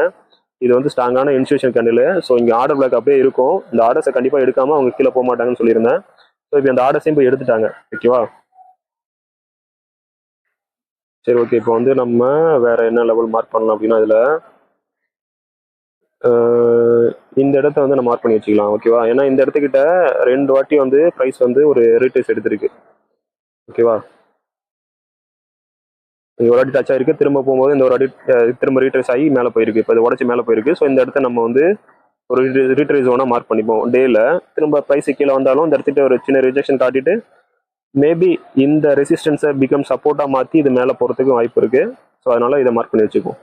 இது வந்து ஸ்ட்ராங்கான இன்ஸ்டியூஷன் கேண்டில். ஸோ இங்க ஆர்டர் பிளாக் அப்படியே இருக்கும். இந்த ஆர்டர்ஸை கண்டிப்பா எடுக்காம அவங்க கீழே போக மாட்டாங்கன்னு சொல்லியிருந்தேன். ஸோ இப்போ இந்த ஆர்டர்ஸையும் போய் எடுத்துட்டாங்க. ஓகேவா, சரி ஓகே. இப்போ வந்து நம்ம வேற என்ன லெவல் மார்க் பண்ணலாம் அப்படின்னா, இதுல இந்த இடத்த வந்து நம்ம மார்க் பண்ணி வச்சுக்கலாம். ஓகேவா, ஏன்னா இந்த இடத்துக்கிட்ட 2 வாட்டி வந்து ப்ரைஸ் வந்து ஒரு ரீட்ரேஸ் எடுத்திருக்கு. ஓகேவா, ஒரு வாட்டி டச் ஆயிருக்கு, திரும்ப போகும்போது இந்த ஒரு வாட்டி திரும்ப ரீட்ரேஸ் ஆகி மேலே போயிருக்கு. இப்போ இது உடச்சி மேலே போயிருக்கு. ஸோ இந்த இடத்த நம்ம வந்து ஒரு ரீட்ரேஸ் ஜோனா மார்க் பண்ணிப்போம். டேல திரும்ப ப்ரைஸ் கீழே வந்தாலும் இந்த இடத்துட்டு ஒரு சின்ன ரிஜெக்ஷன் காட்டிட்டு மேபி இந்த ரெசிஸ்டன்ஸை பிகம் சப்போர்ட்டாக மாற்றி இது மேலே போகிறதுக்கு வாய்ப்பு இருக்கு. ஸோ அதனால இதை மார்க் பண்ணி வச்சுக்குவோம்.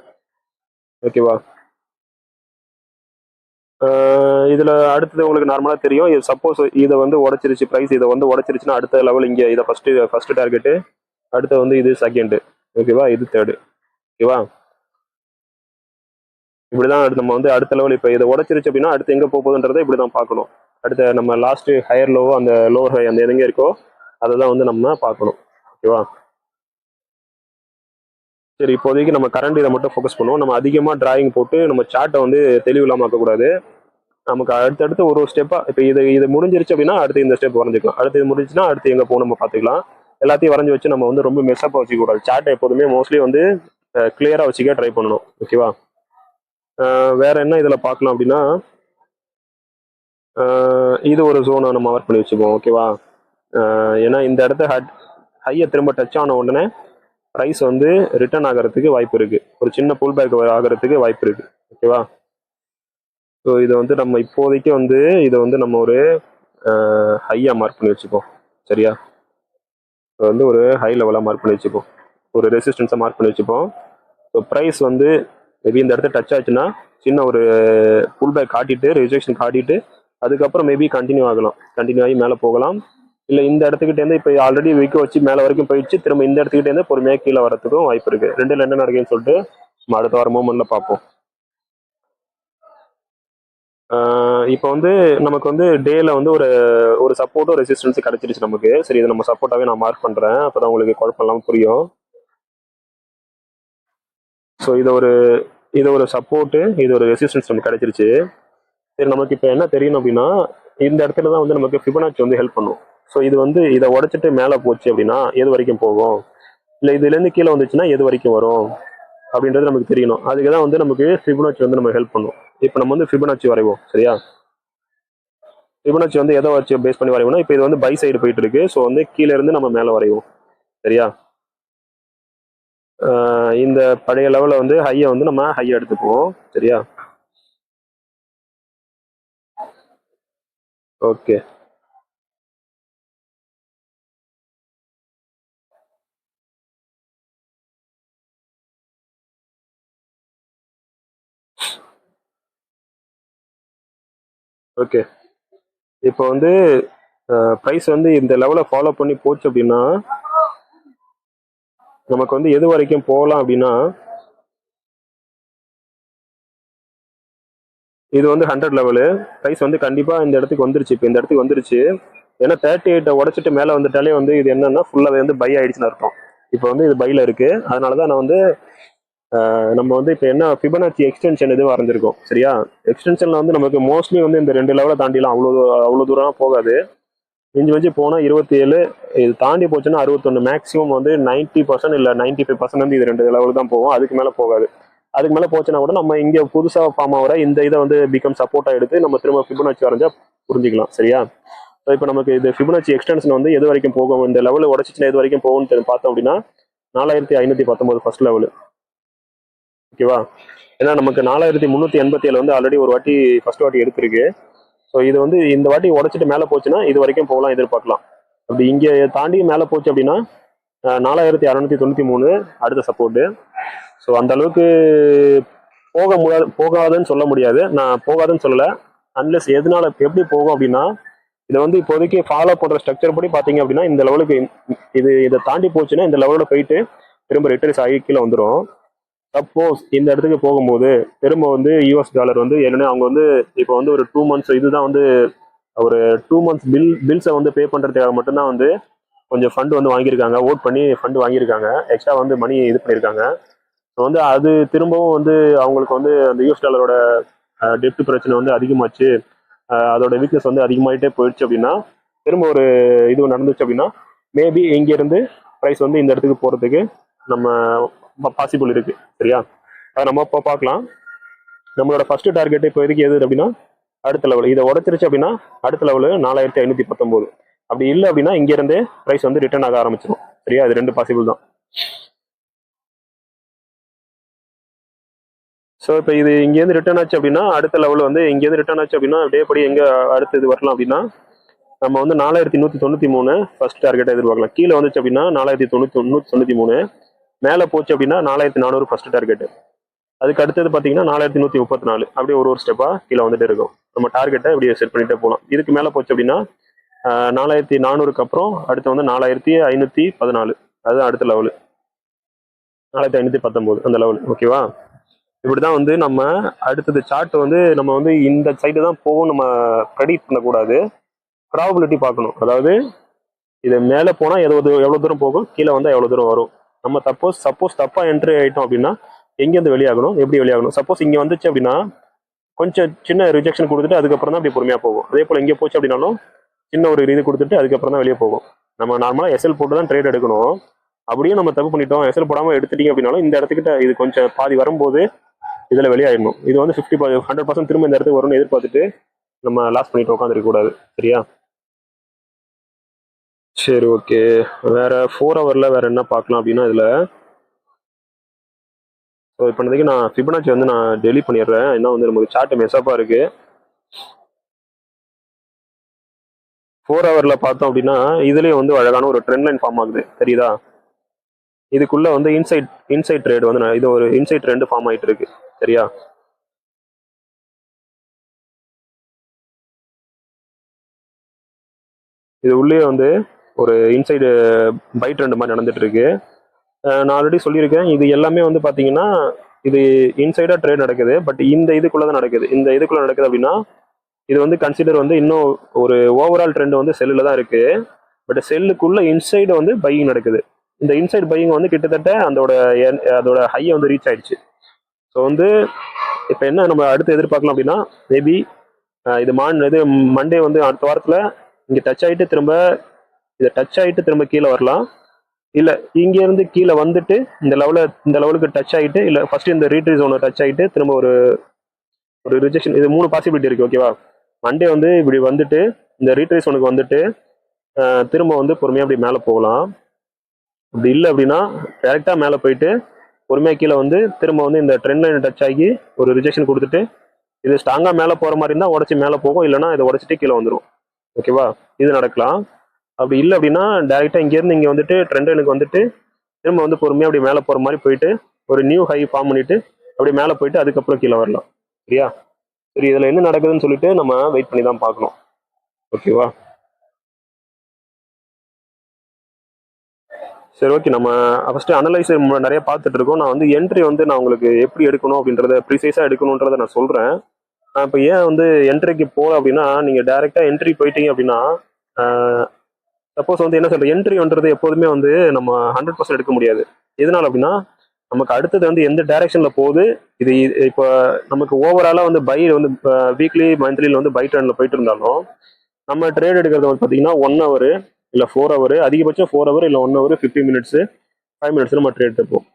ஓகேவா, இதில் அடுத்தது உங்களுக்கு நார்மலாக தெரியும். இது சப்போஸ் இதை வந்து உடச்சிருச்சு, ப்ரைஸ் இதை வந்து உடச்சிருச்சுன்னா அடுத்த லெவல் இங்கே இதை ஃபர்ஸ்ட் டார்கெட்டு, அடுத்து வந்து இது செகண்டு. ஓகேவா, இது தேர்டு. ஓகேவா, இப்படிதான் நம்ம வந்து அடுத்த லெவல் இப்போ இதை உடச்சிருச்சு அப்படின்னா அடுத்து எங்கே போகுதுன்றதை இப்படி தான் பார்க்கணும். அடுத்த நம்ம லாஸ்ட் ஹையர் லோவோ அந்த லோவர் ஹை அந்த எதுங்க இருக்கோ அதை தான் வந்து நம்ம பார்க்கணும். ஓகேவா, சரி இப்போதைக்கு நம்ம கரண்ட் இதை மட்டும் ஃபோக்கஸ் பண்ணுவோம். நம்ம அதிகமாக டிராயிங் போட்டு நம்ம சார்ட்டை வந்து தெளிவில்லாமல் ஆக்கக்கூடாது. நமக்கு அடுத்தடுத்து ஒரு ஸ்டெப்பாக இப்போ இது முடிஞ்சிருச்சு அப்படின்னா அடுத்து இந்த ஸ்டெப் வரைஞ்சிக்கலாம். அடுத்து இது முடிஞ்சுன்னா அடுத்து எங்கே போகணும் நம்ம பார்த்துக்கலாம். எல்லாத்தையும் வரைஞ்சி வச்சு நம்ம வந்து ரொம்ப மெஸ்ஸப்பாக வச்சுக்கூடாது. சார்ட்டை எப்போதுமே மோஸ்ட்லி வந்து கிளியராக வச்சுக்க ட்ரை பண்ணணும். ஓகேவா, வேற என்ன இதில் பார்க்கலாம் அப்படின்னா, இது ஒரு ஜோனை நம்ம மார்க் பண்ணி வச்சுப்போம். ஓகேவா, ஏன்னா இந்த இடத்த ஹையை திரும்ப டச் ஆன உடனே ப்ரைஸ் வந்து ரிட்டர்ன் ஆகிறதுக்கு வாய்ப்பு இருக்கு, ஒரு சின்ன புல் பேக் ஆகிறதுக்கு வாய்ப்பு இருக்கு. ஓகேவா, ஸோ இதை வந்து நம்ம இப்போதைக்கு வந்து இதை வந்து நம்ம ஒரு ஹையா மார்க் பண்ணி வச்சுப்போம். சரியா, வந்து ஒரு ஹை லெவலாக மார்க் பண்ணி வச்சுப்போம், ஒரு ரெசிஸ்டன்ஸை மார்க் பண்ணி வச்சுப்போம். ஸோ ப்ரைஸ் வந்து மேபி இந்த இடத்த டச் ஆச்சுன்னா சின்ன ஒரு புல் பேக் காட்டிட்டு ரிஜெக்ஷன் காட்டிட்டு அதுக்கப்புறம் மேபி கண்டினியூ ஆகலாம், கண்டினியூ ஆகி மேலே போகலாம். இல்லை இந்த இடத்துக்கிட்டேருந்து இப்போ ஆல்ரெடி விற்க வச்சு மேலே வரைக்கும் போயிடுச்சு, திரும்ப இந்த இடத்துக்கிட்டேருந்து பொறுமையாக கீழே வரத்துக்கும் வாய்ப்பு இருக்கு. ரெண்டில் என்ன நடக்குதுன்னு சொல்லிட்டு நம்ம அடுத்த வாரம் மூமெண்ட்ல பார்ப்போம். இப்போ வந்து நமக்கு வந்து டேல வந்து ஒரு ஒரு சப்போர்ட்டும் ரெசிஸ்டன்ஸும் கிடைச்சிருச்சு நமக்கு. சரி, இதை நம்ம சப்போர்ட்டாகவே நான் மார்க் பண்ணுறேன், அப்போ தான் உங்களுக்கு குழப்பம் இல்லாமல் புரியும். ஸோ இது ஒரு சப்போர்ட்டு, இது ஒரு ரெசிஸ்டன்ஸ் நமக்கு கிடைச்சிருச்சு. சரி, நமக்கு இப்போ என்ன தெரியணும் அப்படின்னா, இந்த இடத்துல தான் வந்து நமக்கு ஃபிபனாச்சி வந்து ஹெல்ப் பண்ணும். ஸோ இது வந்து இதை உடச்சிட்டு மேலே போச்சு அப்படின்னா எது வரைக்கும் போகும், இல்லை இதுலேருந்து கீழே வந்துச்சுன்னா எது வரைக்கும் வரும், அப்படின்றது நமக்கு தெரியணும். அதுக்கு தான் வந்து நமக்கு ஃபிபனாச்சி வந்து நம்ம ஹெல்ப் பண்ணும். இப்போ நம்ம வந்து ஃபிபனாச்சி வரைவோம், சரியா? ஃபிபனாச்சி வந்து எதை வச்சு பேஸ் பண்ணி வரைவோம்னா, இப்போ இது வந்து பை சைடு போயிட்டு இருக்கு. ஸோ வந்து கீழே இருந்து நம்ம மேலே வரைவோம், சரியா? இந்த பழைய லெவலில் வந்து ஹையை வந்து நம்ம ஹையை எடுத்துக்குவோம், சரியா? ஓகே. ஓகே, இப்போ வந்து ப்ரைஸ் வந்து இந்த லெவலை ஃபாலோ பண்ணி போச்சு அப்படின்னா நமக்கு வந்து எது வரைக்கும் போகலாம் அப்படின்னா, இது வந்து 100 லெவலு. ப்ரைஸ் வந்து கண்டிப்பாக இந்த இடத்துக்கு வந்துருச்சு. இப்போ இந்த இடத்துக்கு வந்துருச்சு. ஏன்னா 38 உடச்சிட்டு மேலே வந்துட்டாலே வந்து இது என்னன்னா ஃபுல்லாகவே வந்து பை ஆயிடுச்சுன்னு அர்த்தம். இப்போ வந்து இது பையில் இருக்கு. அதனால தான் நான் வந்து நம்ம வந்து இப்போ என்ன ஃபிபனாச்சி எக்ஸ்டென்ஷன் இது வரைஞ்சிருக்கோம், சரியா? எக்ஸ்டென்ஷனில் வந்து நமக்கு மோஸ்ட்லி வந்து இந்த 2 லெவலை தாண்டிலாம் அவ்வளோ தூரம் போகாது. மிஞ்சி மிஞ்சி போனால் 27, இது தாண்டி போச்சுன்னா 61, மேக்ஸிமம் வந்து 90% இல்லை 95% வந்து இது 2 லெவல் தான் போகும். அதுக்கு மேலே போகாது. அதுக்கு மேலே போச்சுன்னா கூட நம்ம இங்கே புதுசாக ஃபார்ம் ஆகிற இந்த இதை வந்து பிகம் சப்போர்ட்டாக எடுத்து நம்ம திரும்ப ஃபிபனாச்சி வரைஞ்சா புரிஞ்சிக்கலாம், சரியா? ஸோ இப்போ நமக்கு இது ஃபிபனாச்சி எக்ஸ்டென்ஷன் வந்து எது வரைக்கும் போகும், இந்த லெவலில் உடச்சிச்சுன்னா எது வரைக்கும் போகும்னு பார்த்தோம் அப்படின்னா 4519 ஃபர்ஸ்ட் லெவலு, ஓகேவா? ஏன்னா நமக்கு 4387 வந்து ஆல்ரெடி ஒரு வாட்டி ஃபர்ஸ்ட் வாட்டி எடுத்திருக்கு. ஸோ இது வந்து இந்த வாட்டி உடச்சிட்டு மேலே போச்சுன்னா இது வரைக்கும் போகலாம், எதிர்பார்க்கலாம். அப்படி இங்கே தாண்டி மேலே போச்சு அப்படின்னா 4693 அடுத்த சப்போர்ட்டு. ஸோ அந்த அளவுக்கு போகாதுன்னு சொல்ல முடியாது. நான் போகாதுன்னு சொல்லலை. அன்லெஸ் எதனால எப்படி போகும் அப்படின்னா, இதை வந்து இப்போதைக்கு ஃபாலோ பண்ணுற ஸ்ட்ரக்சர் படி பார்த்தீங்க அப்படின்னா இந்த லெவலுக்கு இதை தாண்டி போச்சுன்னா இந்த லெவலில் போயிட்டு திரும்ப ரிட்டர்ஸ் ஆகி கீழே வந்துடும். சப்போஸ் இந்த இடத்துக்கு போகும்போது திரும்ப வந்து US$ வந்து ஏன்னா அவங்க வந்து இப்போ வந்து ஒரு 2 months இதுதான் வந்து ஒரு 2 months பில்ஸை வந்து பே பண்ணுறதுக்காக மட்டும்தான் வந்து கொஞ்சம் ஃபண்ட் வந்து வாங்கியிருக்காங்க, ஓட் பண்ணி ஃபண்ட் வாங்கியிருக்காங்க, எக்ஸ்ட்ரா வந்து மணி இது பண்ணியிருக்காங்க. ஸோ வந்து அது திரும்பவும் வந்து அவங்களுக்கு வந்து அந்த US$ டெப்ட் பிரச்சனை வந்து அதிகமாச்சு, அதோட வீக்னஸ் வந்து அதிகமாகிட்டே போயிடுச்சு அப்படின்னா, திரும்ப ஒரு இது நடந்துச்சு அப்படின்னா மேபி இங்கேருந்து ப்ரைஸ் வந்து இந்த இடத்துக்கு போகிறதுக்கு நம்ம பாசிபிள் இருக்கு, சரியா? அதை நம்ம இப்போ பார்க்கலாம். நம்மளோட ஃபர்ஸ்ட் டார்கெட் இப்போ எதுக்கு எது அப்படின்னா அடுத்த லெவல். இதை உடச்சிருச்சு அப்படின்னா அடுத்த லெவலு 4519. அப்படி இல்லை அப்படின்னா இங்கேருந்தே ப்ரைஸ் வந்து ரிட்டர்ன் ஆக ஆரம்பிச்சிடும், சரியா? இது 2 பாசிபிள் தான். ஸோ இப்போ இது இங்கேருந்து ரிட்டர்ன் ஆச்சு அப்படின்னா அடுத்த லெவல் வந்து இங்கேருந்து ரிட்டர்ன் ஆச்சு அப்படின்னா அப்படியே படி எங்கே அடுத்து இது வரலாம் அப்படின்னா நம்ம வந்து 4193 ஃபர்ஸ்ட் டார்கெட்டை எதிர்பார்க்கலாம். கீழே வந்துச்சு அப்படின்னா 4193, மேலே போச்சு அப்படின்னா 4400 ஃபர்ஸ்ட் டார்கெட்டு. அதுக்கு அடுத்தது பார்த்தீங்கன்னா 4134, அப்படியே ஒரு ஸ்டெப்பாக கீழே வந்துட்டு இருக்கும். நம்ம டார்கெட்டை இப்படி செட் பண்ணிட்டே போகலாம். இதுக்கு மேலே போச்சு அப்படின்னா 4400க்கு அப்புறம் அடுத்து வந்து 4514, அதுதான் அடுத்த லெவலு 4519 அந்த லெவல், ஓகேவா? இப்படிதான் வந்து நம்ம அடுத்தது சார்ட் வந்து நம்ம வந்து இந்த சைடு தான் போகும் நம்ம ப்ரெடிக்ட் பண்ணக்கூடாது, ப்ராபபிலிட்டி பார்க்கணும். அதாவது இது மேலே போனால் எவ்வளோ தூரம் போகும், கீழே வந்தால் எவ்வளோ தூரம் வரும். நம்ம சப்போஸ் தப்பாக என்ட்ரி ஆகிட்டோம் அப்படின்னா எங்கேருந்து வெளியாகணும், எப்படி வெளியாகணும். சப்போஸ் இங்கே வந்துச்சு அப்படின்னா கொஞ்சம் சின்ன ரிஜெக்ஷன் கொடுத்துட்டு அதுக்கப்புறம் தான் அப்படி பொறுமையாக போகும். அதே போல் இங்கே போச்சு அப்படின்னாலும் சின்ன ஒரு இது கொடுத்துட்டு அதுக்கப்புறம் தான் வெளியே போகும். நம்ம நார்மலாக எஸ்எல் போட்டு தான் ட்ரேட் எடுக்கணும். அப்படியே நம்ம தப்பு பண்ணிட்டோம், எஸ்எல் போடாமல் எடுத்துட்டீங்க அப்படின்னாலும் இந்த இடத்துக்கிட்ட இது கொஞ்சம் பாதி வரும்போது இதில் வெளியாயிடணும். இது வந்து 100% திரும்ப இந்த இடத்துக்கு வரும்னு எதிர்பார்த்துட்டு நம்ம லாஸ் பண்ணிட்டு உட்காந்துருக்க கூடாது, சரியா? சரி, ஓகே. வேற 4 ஹவர்ல வேற என்ன பார்க்கலாம் அப்படின்னா இதில் ஸோ இப்போதைக்கு நான் ஃபிபனாச்சி வந்து நான் டெலிட் பண்ணிடுறேன். ஏன்னா வந்து நமக்கு சார்ட் மெஸ்அப்பாக இருக்கு. 4 ஹவர்ல பார்த்தோம் அப்படின்னா இதுலேயே வந்து அழகான ஒரு ட்ரெண்ட் லைன் ஃபார்ம் ஆகுது, தெரியுதா? இதுக்குள்ள வந்து இன்சைட் ட்ரேட் வந்து இது ஒரு இன்சைட் ட்ரெண்ட் ஃபார்ம் ஆகிட்டு இருக்கு, சரியா? இது உள்ளே வந்து ஒரு இன்சைடு பை ட்ரெண்ட் மாதிரி நடந்துட்டு இருக்கு. நான் ஆல்ரெடி சொல்லியிருக்கேன், இது எல்லாமே வந்து பார்த்தீங்கன்னா இது இன்சைடாக ட்ரேட் நடக்குது. பட் இந்த இதுக்குள்ளே தான் நடக்குது. இந்த இதுக்குள்ளே நடக்குது அப்படின்னா இது வந்து கன்சிடர் வந்து இன்னும் ஒரு ஓவரால் ட்ரெண்ட் வந்து செல்லில் தான் இருக்கு. பட் செல்லுக்குள்ள இன்சைடு வந்து பையிங் நடக்குது. இந்த இன்சைட் பையிங் வந்து கிட்டத்தட்ட அதோட ஹையை வந்து ரீச் ஆயிடுச்சு. ஸோ வந்து இப்போ என்ன நம்ம அடுத்து எதிர்பார்க்கலாம் அப்படின்னா மேபி இது மண்டே வந்து அடுத்த வாரத்தில் இங்கே டச் ஆகிட்டு திரும்ப இதை டச் ஆகிட்டு திரும்ப கீழே வரலாம். இல்ல இங்க இருந்து கீழே வந்துட்டு இந்த லெவலுக்கு டச் ஆகிட்டு, இல்ல ஃபர்ஸ்ட் இந்த ரீட்ரீஸ் ஒன்று டச் ஆகிட்டு திரும்ப ஒரு ஒரு ரிஜெக்ஷன், இது 3 பாசிபிலிட்டி இருக்கு. ஓகேவா? மண்டே வந்து இப்படி வந்துட்டு இந்த ரீட்ரேஸ் ஒனுக்கு வந்துட்டு திரும்ப வந்து பொறுமையாக அப்படி மேலே போகலாம். அப்படி இல்லை அப்படின்னா டேரெக்டாக மேலே போயிட்டு பொறுமையாக கீழே வந்து திரும்ப வந்து இந்த ட்ரெண்ட் லைன் டச் ஆகி ஒரு ரிஜெக்ஷன் கொடுத்துட்டு இது ஸ்ட்ராங்காக மேலே போகிற மாதிரி இருந்தால் உடச்சி மேலே போகும், இல்லைனா இதை உடச்சிட்டு கீழே வந்துடும். ஓகேவா? இது நடக்கலாம். அப்படி இல்லை அப்படின்னா டேரெக்டாக இங்கேருந்து இங்கே வந்துட்டு ட்ரெண்ட் லைனுக்கு வந்துட்டு திரும்ப வந்து பொறுமையாக அப்படி மேலே போகிற மாதிரி போயிட்டு ஒரு நியூ ஹை ஃபார்ம் பண்ணிட்டு அப்படி மேலே போயிட்டு அதுக்கப்புறம் கீழே வரலாம். சரியா? சரி, இதில் என்ன நடக்குதுன்னு சொல்லிட்டு நம்ம வெயிட் பண்ணி தான் பார்க்கணும். ஓகேவா? சரி, ஓகே. நம்ம ஃபர்ஸ்ட் அனலைஸ் நிறைய பார்த்துட்டு இருக்கோம். நான் வந்து என்ட்ரி வந்து நான் உங்களுக்கு எப்படி எடுக்கணும் அப்படின்றத ப்ரீசைஸாக எடுக்கணுன்றதை நான் சொல்கிறேன். நான் இப்போ ஏன் வந்து என்ட்ரிக்கு போகல அப்படின்னா, நீங்கள் டைரெக்டாக என்ட்ரி போயிட்டீங்க அப்படின்னா சப்போஸ் வந்து என்ன சொல்கிறது, என்ட்ரின்றது எப்போதுமே வந்து நம்ம 100% எடுக்க முடியாது. எதனால் அப்படின்னா நமக்கு அடுத்தது வந்து எந்த டைரக்ஷனில் போகுது, இது இப்போ நமக்கு ஓவராலாக வந்து பை வந்து வீக்லி மந்த்லியில் வந்து பை ட்ரெண்டில் போயிட்டு இருந்தாலும் நம்ம ட்ரேட் எடுக்கிறது வந்து பார்த்தீங்கன்னா 1 ஹவர் இல்லை 4 ஹவர், அதிகபட்சம் 4 ஹவர் இல்லை 1 ஹவர் 50 மினிட்ஸு 5 மினிட்ஸ் நம்ம ட்ரேட் எடுப்போம்.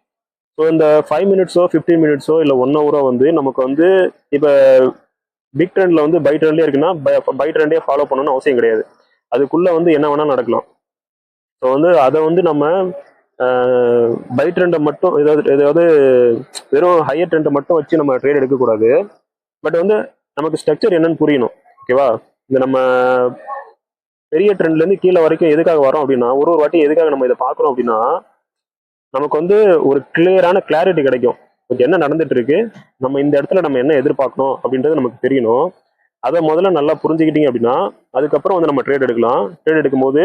ஸோ இந்த 5 மினிட்ஸோ 15 மினிட்ஸோ இல்லை 1 ஹவரோ வந்து நமக்கு வந்து இப்போ பிக் ட்ரெண்டில் வந்து பை ட்ரெண்ட்லேயே இருக்குன்னா பை ட்ரெண்டே ஃபாலோ பண்ணணும்னு அவசியம் கிடையாது. அதுக்குள்ளே வந்து என்ன வேணால் நடக்கலாம். ஸோ வந்து அதை வந்து நம்ம பை ட்ரெண்டை மட்டும் ஏதாவது வெறும் ஹையர் ட்ரெண்டை மட்டும் வச்சு நம்ம ட்ரேட் எடுக்கக்கூடாது. பட் வந்து நமக்கு ஸ்ட்ரக்சர் என்னன்னு புரியணும். ஓகேவா? இந்த நம்ம பெரிய ட்ரெண்ட்லேருந்து கீழே வரைக்கும் எதுக்காக வரோம் அப்படின்னா, ஒரு வாட்டி எதுக்காக நம்ம இதை பார்க்குறோம் அப்படின்னா நமக்கு வந்து ஒரு கிளியரான கிளாரிட்டி கிடைக்கும். ஓகே, என்ன நடந்துட்டு இருக்கு, நம்ம இந்த இடத்துல நம்ம என்ன எதிர்பார்க்கணும் அப்படின்றது நமக்கு தெரியணும். அதை முதல்ல நல்லா புரிஞ்சுக்கிட்டீங்க அப்படின்னா அதுக்கப்புறம் வந்து நம்ம ட்ரேட் எடுக்கலாம். ட்ரேட் எடுக்கும்போது